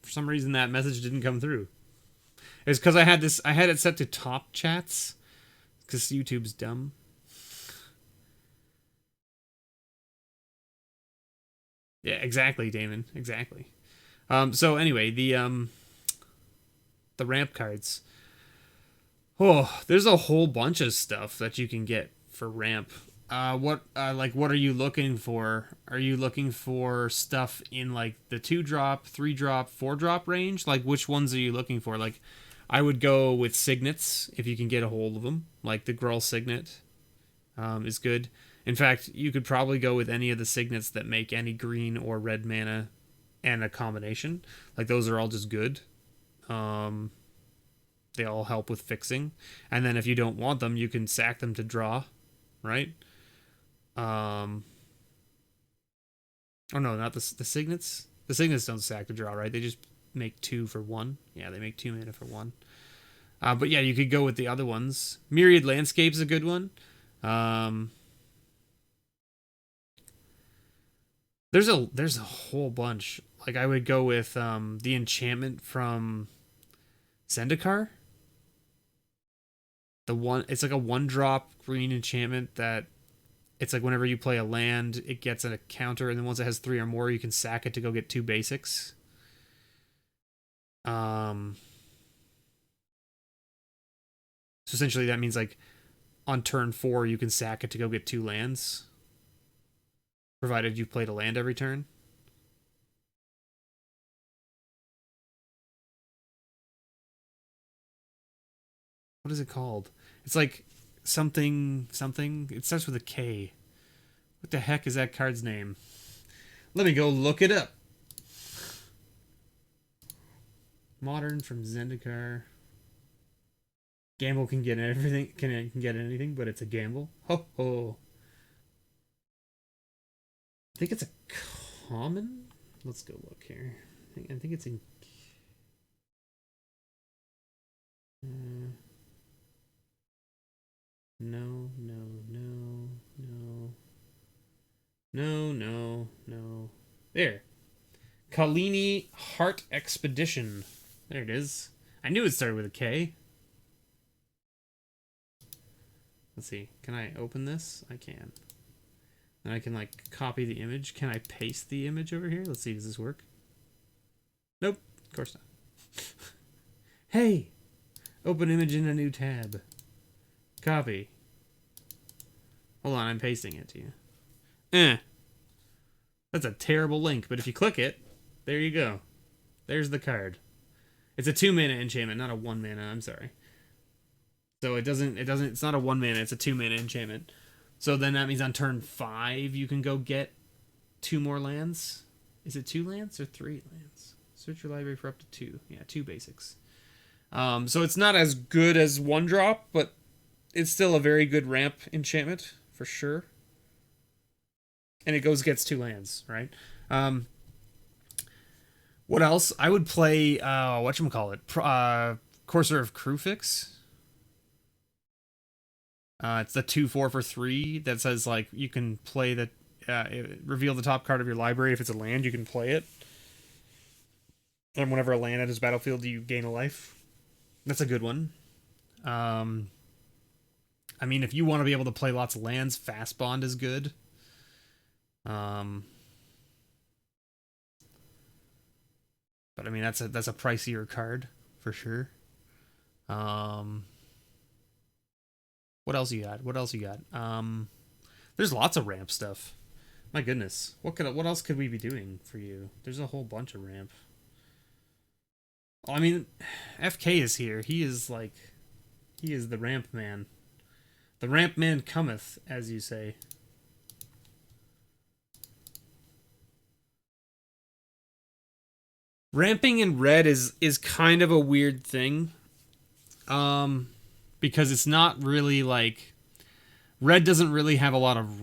For some reason that message didn't come through. It's because I had it set to top chats, because YouTube's dumb. Yeah, exactly, Damon. Exactly. So anyway, the ramp cards. Oh, there's a whole bunch of stuff that you can get for ramp. What are you looking for? Are you looking for stuff in like the 2-drop, 3-drop, 4-drop range? Like which ones are you looking for? Like I would go with signets if you can get a hold of them. Like the Gruul signet is good. In fact, you could probably go with any of the signets that make any green or red mana and a combination. Like those are all just good. They all help with fixing. And then if you don't want them, you can sack them to draw, right? Oh no, not the signets. The signets don't sack to draw, right? They just make 2 for 1. Yeah, they make 2 mana for 1. But yeah, you could go with the other ones. Myriad Landscape's a good one. There's a whole bunch. Like I would go with the enchantment from Zendikar. It's like a 1-drop green enchantment that it's like whenever you play a land, it gets a counter, and then once it has 3 or more, you can sack it to go get 2 basics. So essentially that means like on turn 4 you can sack it to go get 2 lands, provided you've played a land every turn. What is it called? It's like something. It starts with a K. What the heck is that card's name? Let me go look it up. Modern from Zendikar. Gamble can get everything. Can get anything, but it's a gamble. Ho ho. I think it's a common. Let's go look here. I think it's in. No, no, no, no. No, no, no. There. Kalini Heart Expedition. There it is. I knew it started with a K. Let's see. Can I open this? I can. And I can like copy the image. Can I paste the image over here? Let's see. Does this work? Nope. Of course not. Hey! Open image in a new tab. Copy. Hold on. I'm pasting it to you. That's a terrible link, but if you click it, there you go. There's the card. It's a 2-mana enchantment, not a 1-mana. I'm sorry. So it's not a 1-mana, it's a 2-mana enchantment. So then that means on turn 5 you can go get 2 more lands. Is it 2 lands or 3 lands? Search your library for up to 2. Yeah, 2 basics. So it's not as good as 1-drop, but it's still a very good ramp enchantment for sure. And it gets 2 lands, right? What else? I would play whatchamacallit? Courser of Crufix. It's the 2/4 for 3 that says like you can play the reveal the top card of your library. If it's a land, you can play it. And whenever a land enters battlefield, you gain a life. That's a good one. I mean, if you want to be able to play lots of lands, Fast Bond is good. But I mean, that's a pricier card for sure. What else you got? There's lots of ramp stuff. My goodness, what else could we be doing for you? There's a whole bunch of ramp. I mean, FK is here. He is the ramp man. The ramp man cometh, as you say. Ramping in red is kind of a weird thing. Because it's not really like red doesn't really have a lot of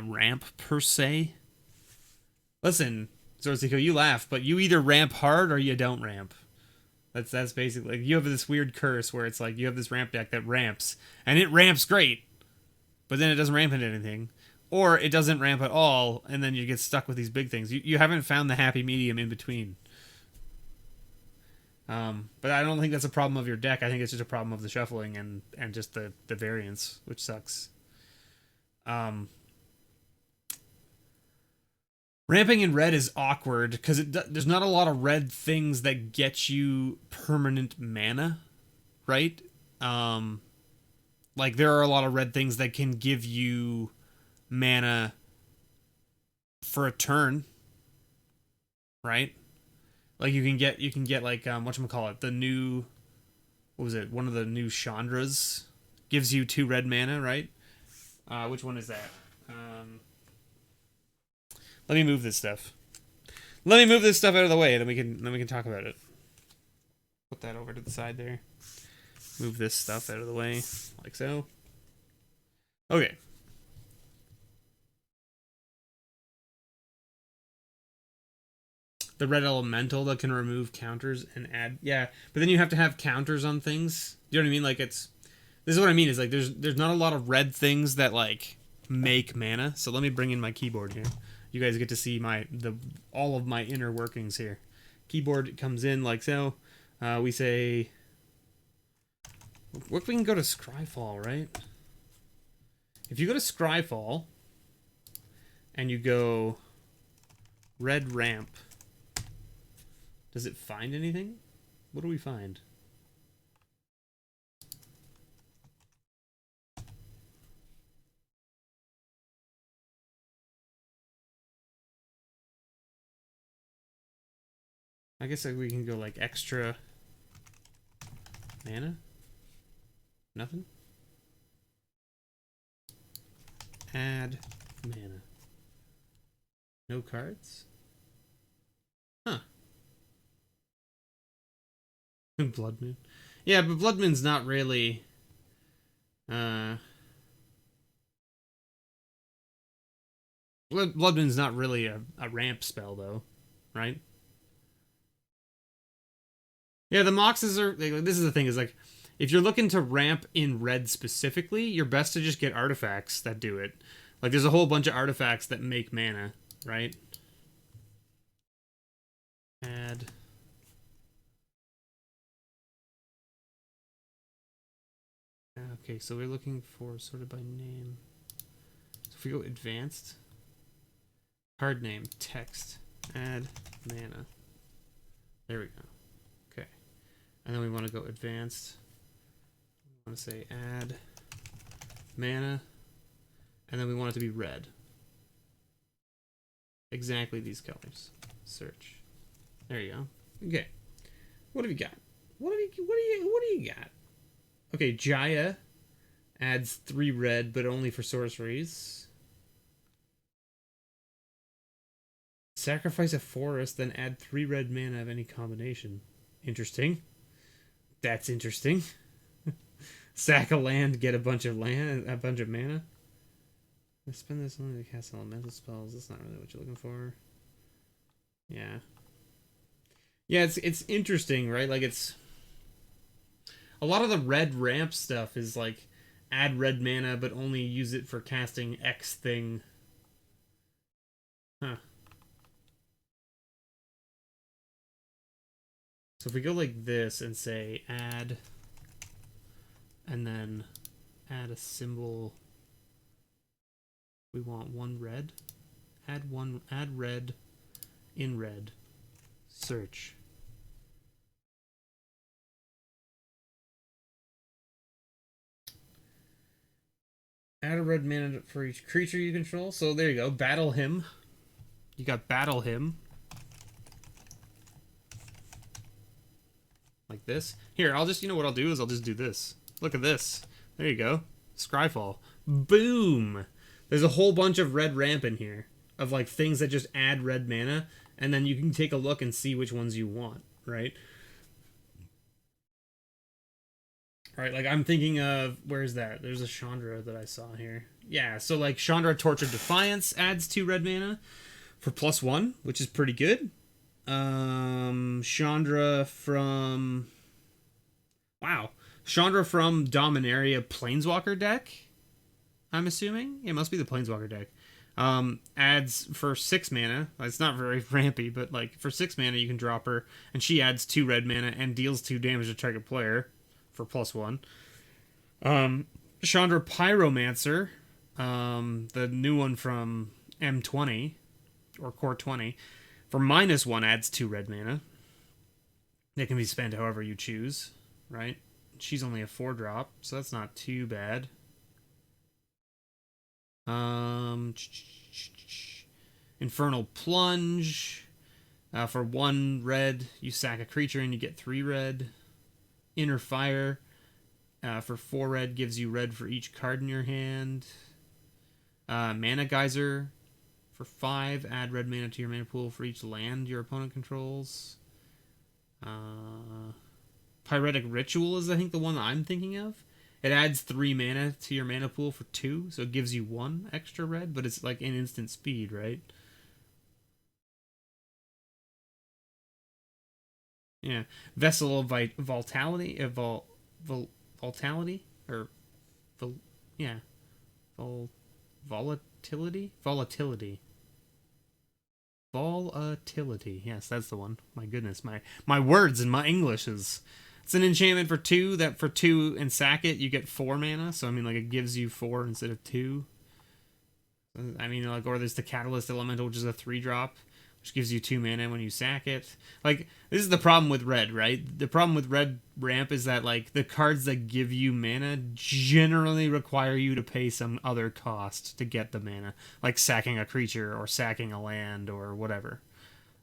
ramp per se. Listen, Zorzico, you laugh, but you either ramp hard or you don't ramp. That's basically like, you have this weird curse where it's like you have this ramp deck that ramps and it ramps great, but then it doesn't ramp into anything, or it doesn't ramp at all, and then you get stuck with these big things. You haven't found the happy medium in between. But I don't think that's a problem of your deck. I think it's just a problem of the shuffling and just the variance, which sucks. Ramping in red is awkward because there's not a lot of red things that get you permanent mana, right? Like there are a lot of red things that can give you mana for a turn, right? Like you can get like whatchamacallit, the new, what was it? One of the new Chandras gives you 2 red mana, right? Which one is that? Let me move this stuff. Let me move this stuff out of the way, and then we can talk about it. Put that over to the side there. Move this stuff out of the way, like so. Okay. The red elemental that can remove counters and add, yeah, but then you have to have counters on things. You know what I mean? Like this is what I mean is like there's not a lot of red things that like make mana. So let me bring in my keyboard here. You guys get to see all of my inner workings here. Keyboard comes in like so. We say, we can go to Scryfall, right? If you go to Scryfall and you go red ramp, does it find anything? What do we find? I guess like we can go like extra mana. Nothing. Add mana. No cards? Huh. Blood Moon. Yeah, but Blood Moon's not really Blood Moon's not really a ramp spell though, right? Yeah, the Moxes are, this is the thing, is like if you're looking to ramp in red specifically, you're best to just get artifacts that do it. Like there's a whole bunch of artifacts that make mana, right? Add. Okay, so we're looking for sorted by name. So if we go advanced, card name, text, add mana. There we go. Okay. And then we want to go advanced. We want to say add mana. And then we want it to be red. Exactly these colors. Search. There you go. Okay. What have you got? What do you got? Okay, Jaya adds 3 red, but only for sorceries. Sacrifice a forest, then add 3 red mana of any combination. Interesting. That's interesting. Sack a land, get a bunch of mana. I spend this only to cast elemental spells. That's not really what you're looking for. Yeah. Yeah, it's interesting, right? Like it's a lot of the red ramp stuff is like add red mana, but only use it for casting X thing. Huh. So if we go like this and say add, and then add a symbol, we want 1 red. Add red in red. Search. Add a red mana for each creature you control. So there you go. Battle him. You got battle him. Like this. Here, I'll just, you know what I'll do is I'll just do this. Look at this. There you go. Scryfall. Boom! There's a whole bunch of red ramp in here. Of like things that just add red mana. and then you can take a look and see which ones you want, right? Right, like I'm thinking of, where's that? There's a Chandra that I saw here. Yeah, so like Chandra Torch of Defiance adds 2 red mana for +1, which is pretty good. Chandra from... Wow. Chandra from Dominaria Planeswalker deck, I'm assuming. Yeah, it must be the Planeswalker deck. Adds for 6 mana. It's not very rampy, but like for 6 mana you can drop her, and she adds 2 red mana and deals 2 damage to target player for +1. Chandra Pyromancer, the new one from M20 or Core 20, for -1 adds 2 red mana. It can be spent however you choose, right? She's only a 4-drop, so that's not too bad. Infernal Plunge. For 1 red, you sack a creature and you get 3 red. Inner Fire. For 4 red, gives you red for each card in your hand. Mana Geyser. For 5, add red mana to your mana pool for each land your opponent controls. Pyretic Ritual is, I think, the one that I'm thinking of. It adds 3 mana to your mana pool for 2, so it gives you 1 extra red, but it's like an instant speed, right? Yeah. Vessel of Vitality, Vitality, or yeah, Volatility. Yes, that's the one. My goodness, my words and my English is. It's an enchantment for 2 that for 2 and sack it you get 4 mana. So I mean, like, it gives you 4 instead of 2. I mean, like, or there's the Catalyst Elemental, which is a 3-drop, which gives you 2 mana when you sack it. Like, this is the problem with red, right? The problem with red ramp is that, like, the cards that give you mana generally require you to pay some other cost to get the mana, like sacking a creature or sacking a land or whatever.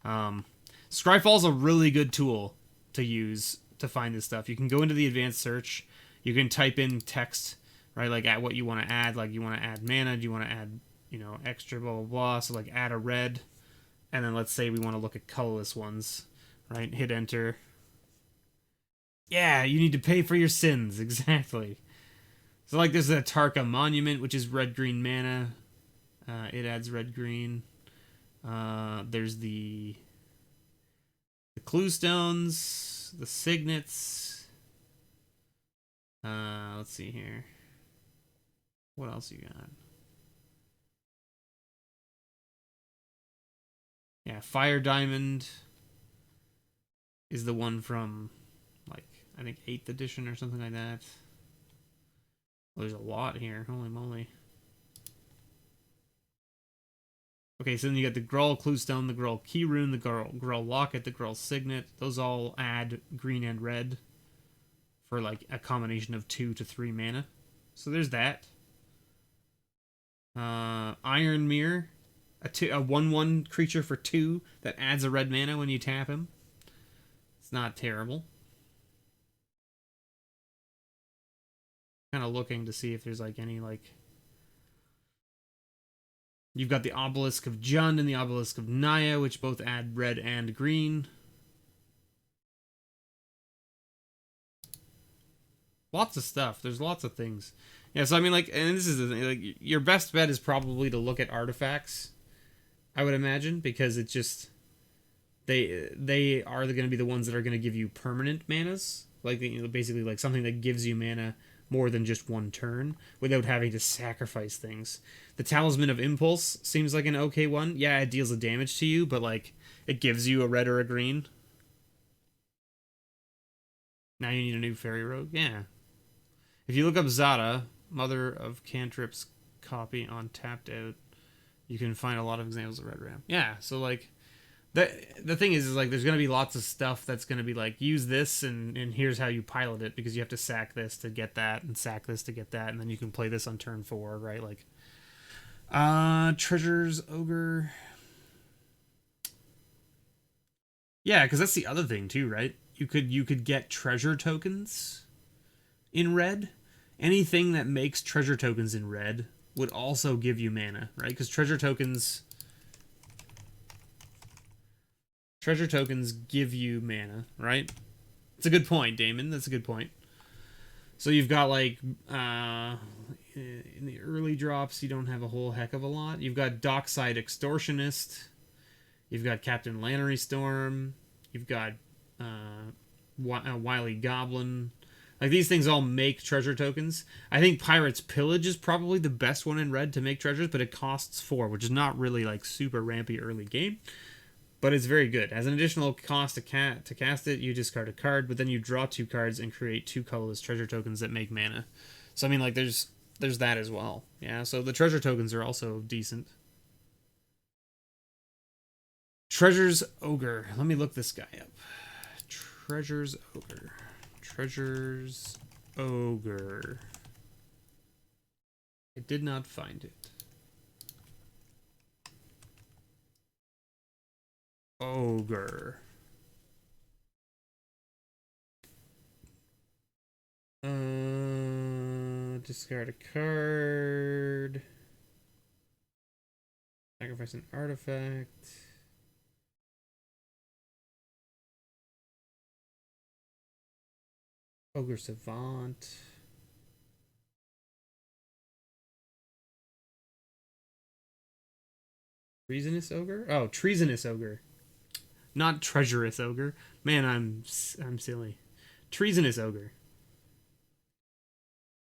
Scryfall's a really good tool to use to find this stuff. You can go into the advanced search, you can type in text, right, like at what you want to add, like you want to add mana, do you want to add, you know, extra blah blah blah, so like add a red, and then let's say we want to look at colorless ones, right, hit enter. Yeah, you need to pay for your sins. Exactly. So like there's a Tarka Monument, which is red green mana. It adds red green. There's the clue stones, the signets. Let's see here. What else you got? Yeah, Fire Diamond is the one from, like, I think 8th edition or something like that. Well, there's a lot here. Holy moly. Okay, so then you got the Gruul Cluestone, the Gruul Keyrune, the Gruul Locket, the Gruul Signet. Those all add green and red for, like, a combination of 2 to 3 mana. So there's that. Iron Mirror. A 1/1 creature for 2 that adds a red mana when you tap him. It's not terrible. Kind of looking to see if there's like any like. You've got the Obelisk of Jund and the Obelisk of Naya, which both add red and green. Lots of stuff. There's lots of things. Yeah, so I mean, like, and this is the thing, like, your best bet is probably to look at artifacts, I would imagine, because it's just they are going to be the ones that are going to give you permanent manas, like, you know, basically like something that gives you mana more than just one turn without having to sacrifice things. The Talisman of Impulse seems like an okay one. Yeah, it deals a damage to you, but like it gives you a red or a green. Now you need a new Fairy Rogue. Yeah. If you look up Zada, Mother of Cantrips copy on Tapped Out, you can find a lot of examples of red ramp. Yeah, so like the thing is like there's going to be lots of stuff that's going to be like, use this and here's how you pilot it, because you have to sack this to get that and sack this to get that, and then you can play this on turn 4, right? Like Treasures Ogre. Yeah, because that's the other thing too, right? You could get treasure tokens in red. Anything that makes treasure tokens in red would also give you mana, right? Because treasure tokens Treasure tokens give you mana, right? It's a good point, Damon. That's a good point. So you've got like in the early drops, you don't have a whole heck of a lot. You've got Dockside Extortionist. You've got Captain Lannery Storm. You've got Wily Goblin. Like, these things all make treasure tokens. I think Pirate's Pillage is probably the best one in red to make treasures, but it costs 4, which is not really like super rampy early game. But it's very good. As an additional cost to cast it, you discard a card, but then you draw 2 cards and create 2 colorless treasure tokens that make mana. So I mean, like, there's that as well. Yeah, so the treasure tokens are also decent. Treasures Ogre. Let me look this guy up. Treasures Ogre. Treasures Ogre. I did not find it. Ogre. Discard a card. Sacrifice an artifact. Ogre Savant. Treasonous Ogre? Oh, Treasonous Ogre. Not Treacherous Ogre. Man, I'm silly. Treasonous Ogre.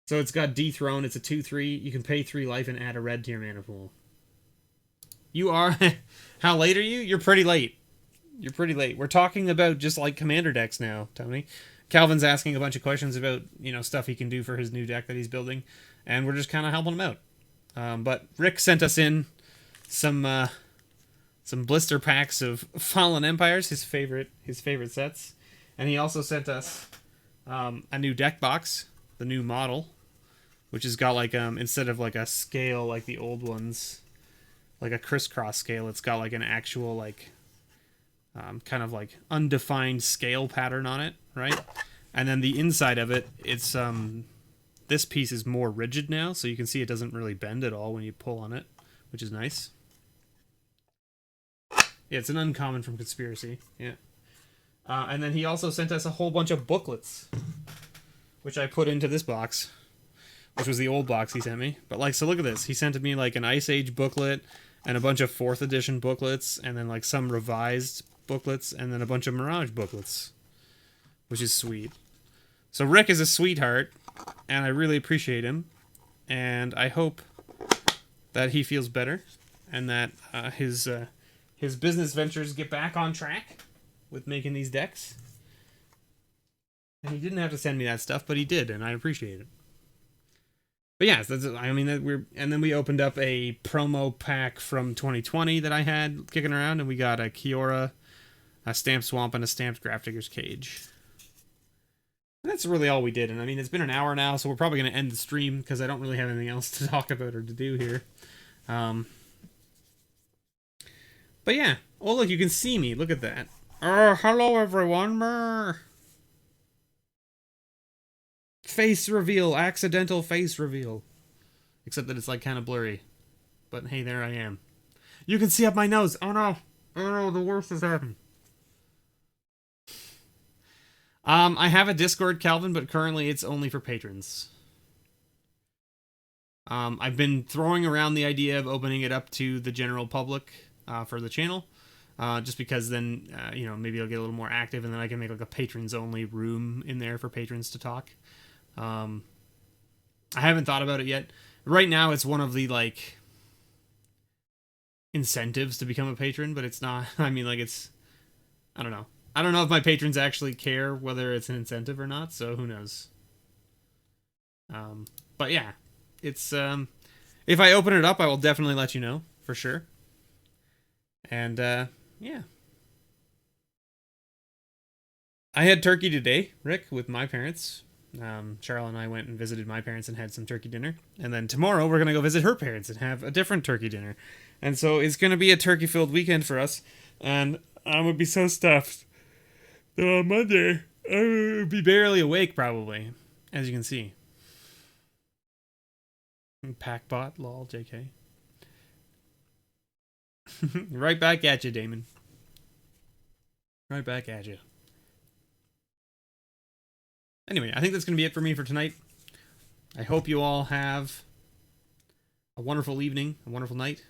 So it's got Dethrone. It's a 2/3. You can pay 3 life and add a red to your mana pool. You are... How late are you? You're pretty late. You're pretty late. We're talking about just like commander decks now, Tony. Calvin's asking a bunch of questions about, you know, stuff he can do for his new deck that he's building, and we're just kind of helping him out. But Rick sent us in some blister packs of Fallen Empires, his favorite sets, and he also sent us a new deck box, the new model, which has got like instead of like a scale like the old ones, like a crisscross scale, it's got like an actual like kind of like undefined scale pattern on it, right? And then the inside of it, it's this piece is more rigid now, so you can see it doesn't really bend at all when you pull on it, which is nice. Yeah, it's an uncommon from Conspiracy. Yeah. And then he also sent us a whole bunch of booklets, which I put into this box, which was the old box he sent me. But like, so look at this. He sent me like an Ice Age booklet and a bunch of 4th edition booklets, and then like some revised booklets, and then a bunch of Mirage booklets, which is sweet. So Rick is a sweetheart, and I really appreciate him, and I hope that he feels better, and that his business ventures get back on track with making these decks. And he didn't have to send me that stuff, but he did, and I appreciate it. But yeah, so that's, I mean, and then we opened up a promo pack from 2020 that I had kicking around, and we got a Kiora, a Stamped Swamp, and a Stamped Grafdigger's Cage. That's really all we did, and I mean, it's been an hour now, so we're probably going to end the stream, because I don't really have anything else to talk about or to do here. But yeah. Oh, look, you can see me. Look at that. Oh, hello, everyone. Face reveal. Accidental face reveal. Except that it's, like, kind of blurry. But, hey, there I am. You can see up my nose. Oh, no. Oh, no, the worst has happened. I have a Discord, Calvin, but currently it's only for patrons. I've been throwing around the idea of opening it up to the general public for the channel, just because then, you know, maybe I'll get a little more active, and then I can make like a patrons-only room in there for patrons to talk. I haven't thought about it yet. Right now, it's one of the, like, incentives to become a patron, but it's not, I mean, like, it's, I don't know. I don't know if my patrons actually care whether it's an incentive or not, so who knows. But yeah, it's, if I open it up, I will definitely let you know, for sure. And, yeah. I had turkey today, Rick, with my parents. Charlotte and I went and visited my parents and had some turkey dinner. And then tomorrow we're going to go visit her parents and have a different turkey dinner. And so it's going to be a turkey-filled weekend for us. And I would be so stuffed that on Monday I would be barely awake, probably, as you can see. Packbot, lol, JK. Right back at you, Damon. Right back at you. Anyway, I think that's going to be it for me for tonight. I hope you all have a wonderful evening, a wonderful night.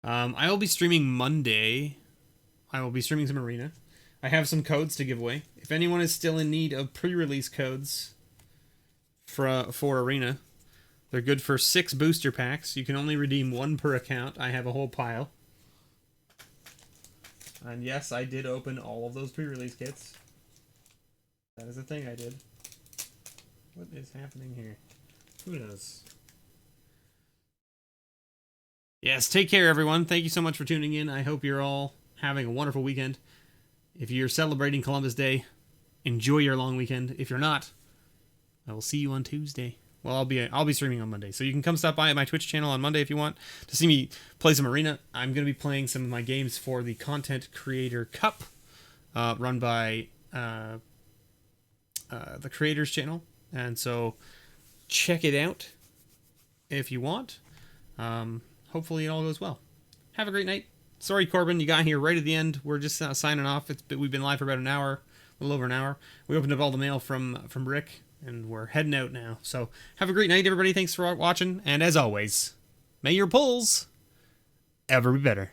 I will be streaming Monday. I will be streaming some Arena. I have some codes to give away. If anyone is still in need of pre-release codes for Arena, they're good for 6 booster packs. You can only redeem 1 per account. I have a whole pile. And yes, I did open all of those pre-release kits. That is a thing I did. What is happening here? Who knows? Yes, take care, everyone. Thank you so much for tuning in. I hope you're all having a wonderful weekend. If you're celebrating Columbus Day, enjoy your long weekend. If you're not, I will see you on Tuesday. Well, I'll be streaming on Monday, so you can come stop by at my Twitch channel on Monday if you want to see me play some Arena. I'm going to be playing some of my games for the Content Creator Cup, run by the Creators channel, and so check it out if you want. Hopefully it all goes well. Have a great night. Sorry, Corbin, you got here right at the end. We're just signing off. We've been live for about an hour, a little over an hour. We opened up all the mail from Rik, and we're heading out now. So have a great night, everybody. Thanks for watching. And as always, may your pulls ever be better.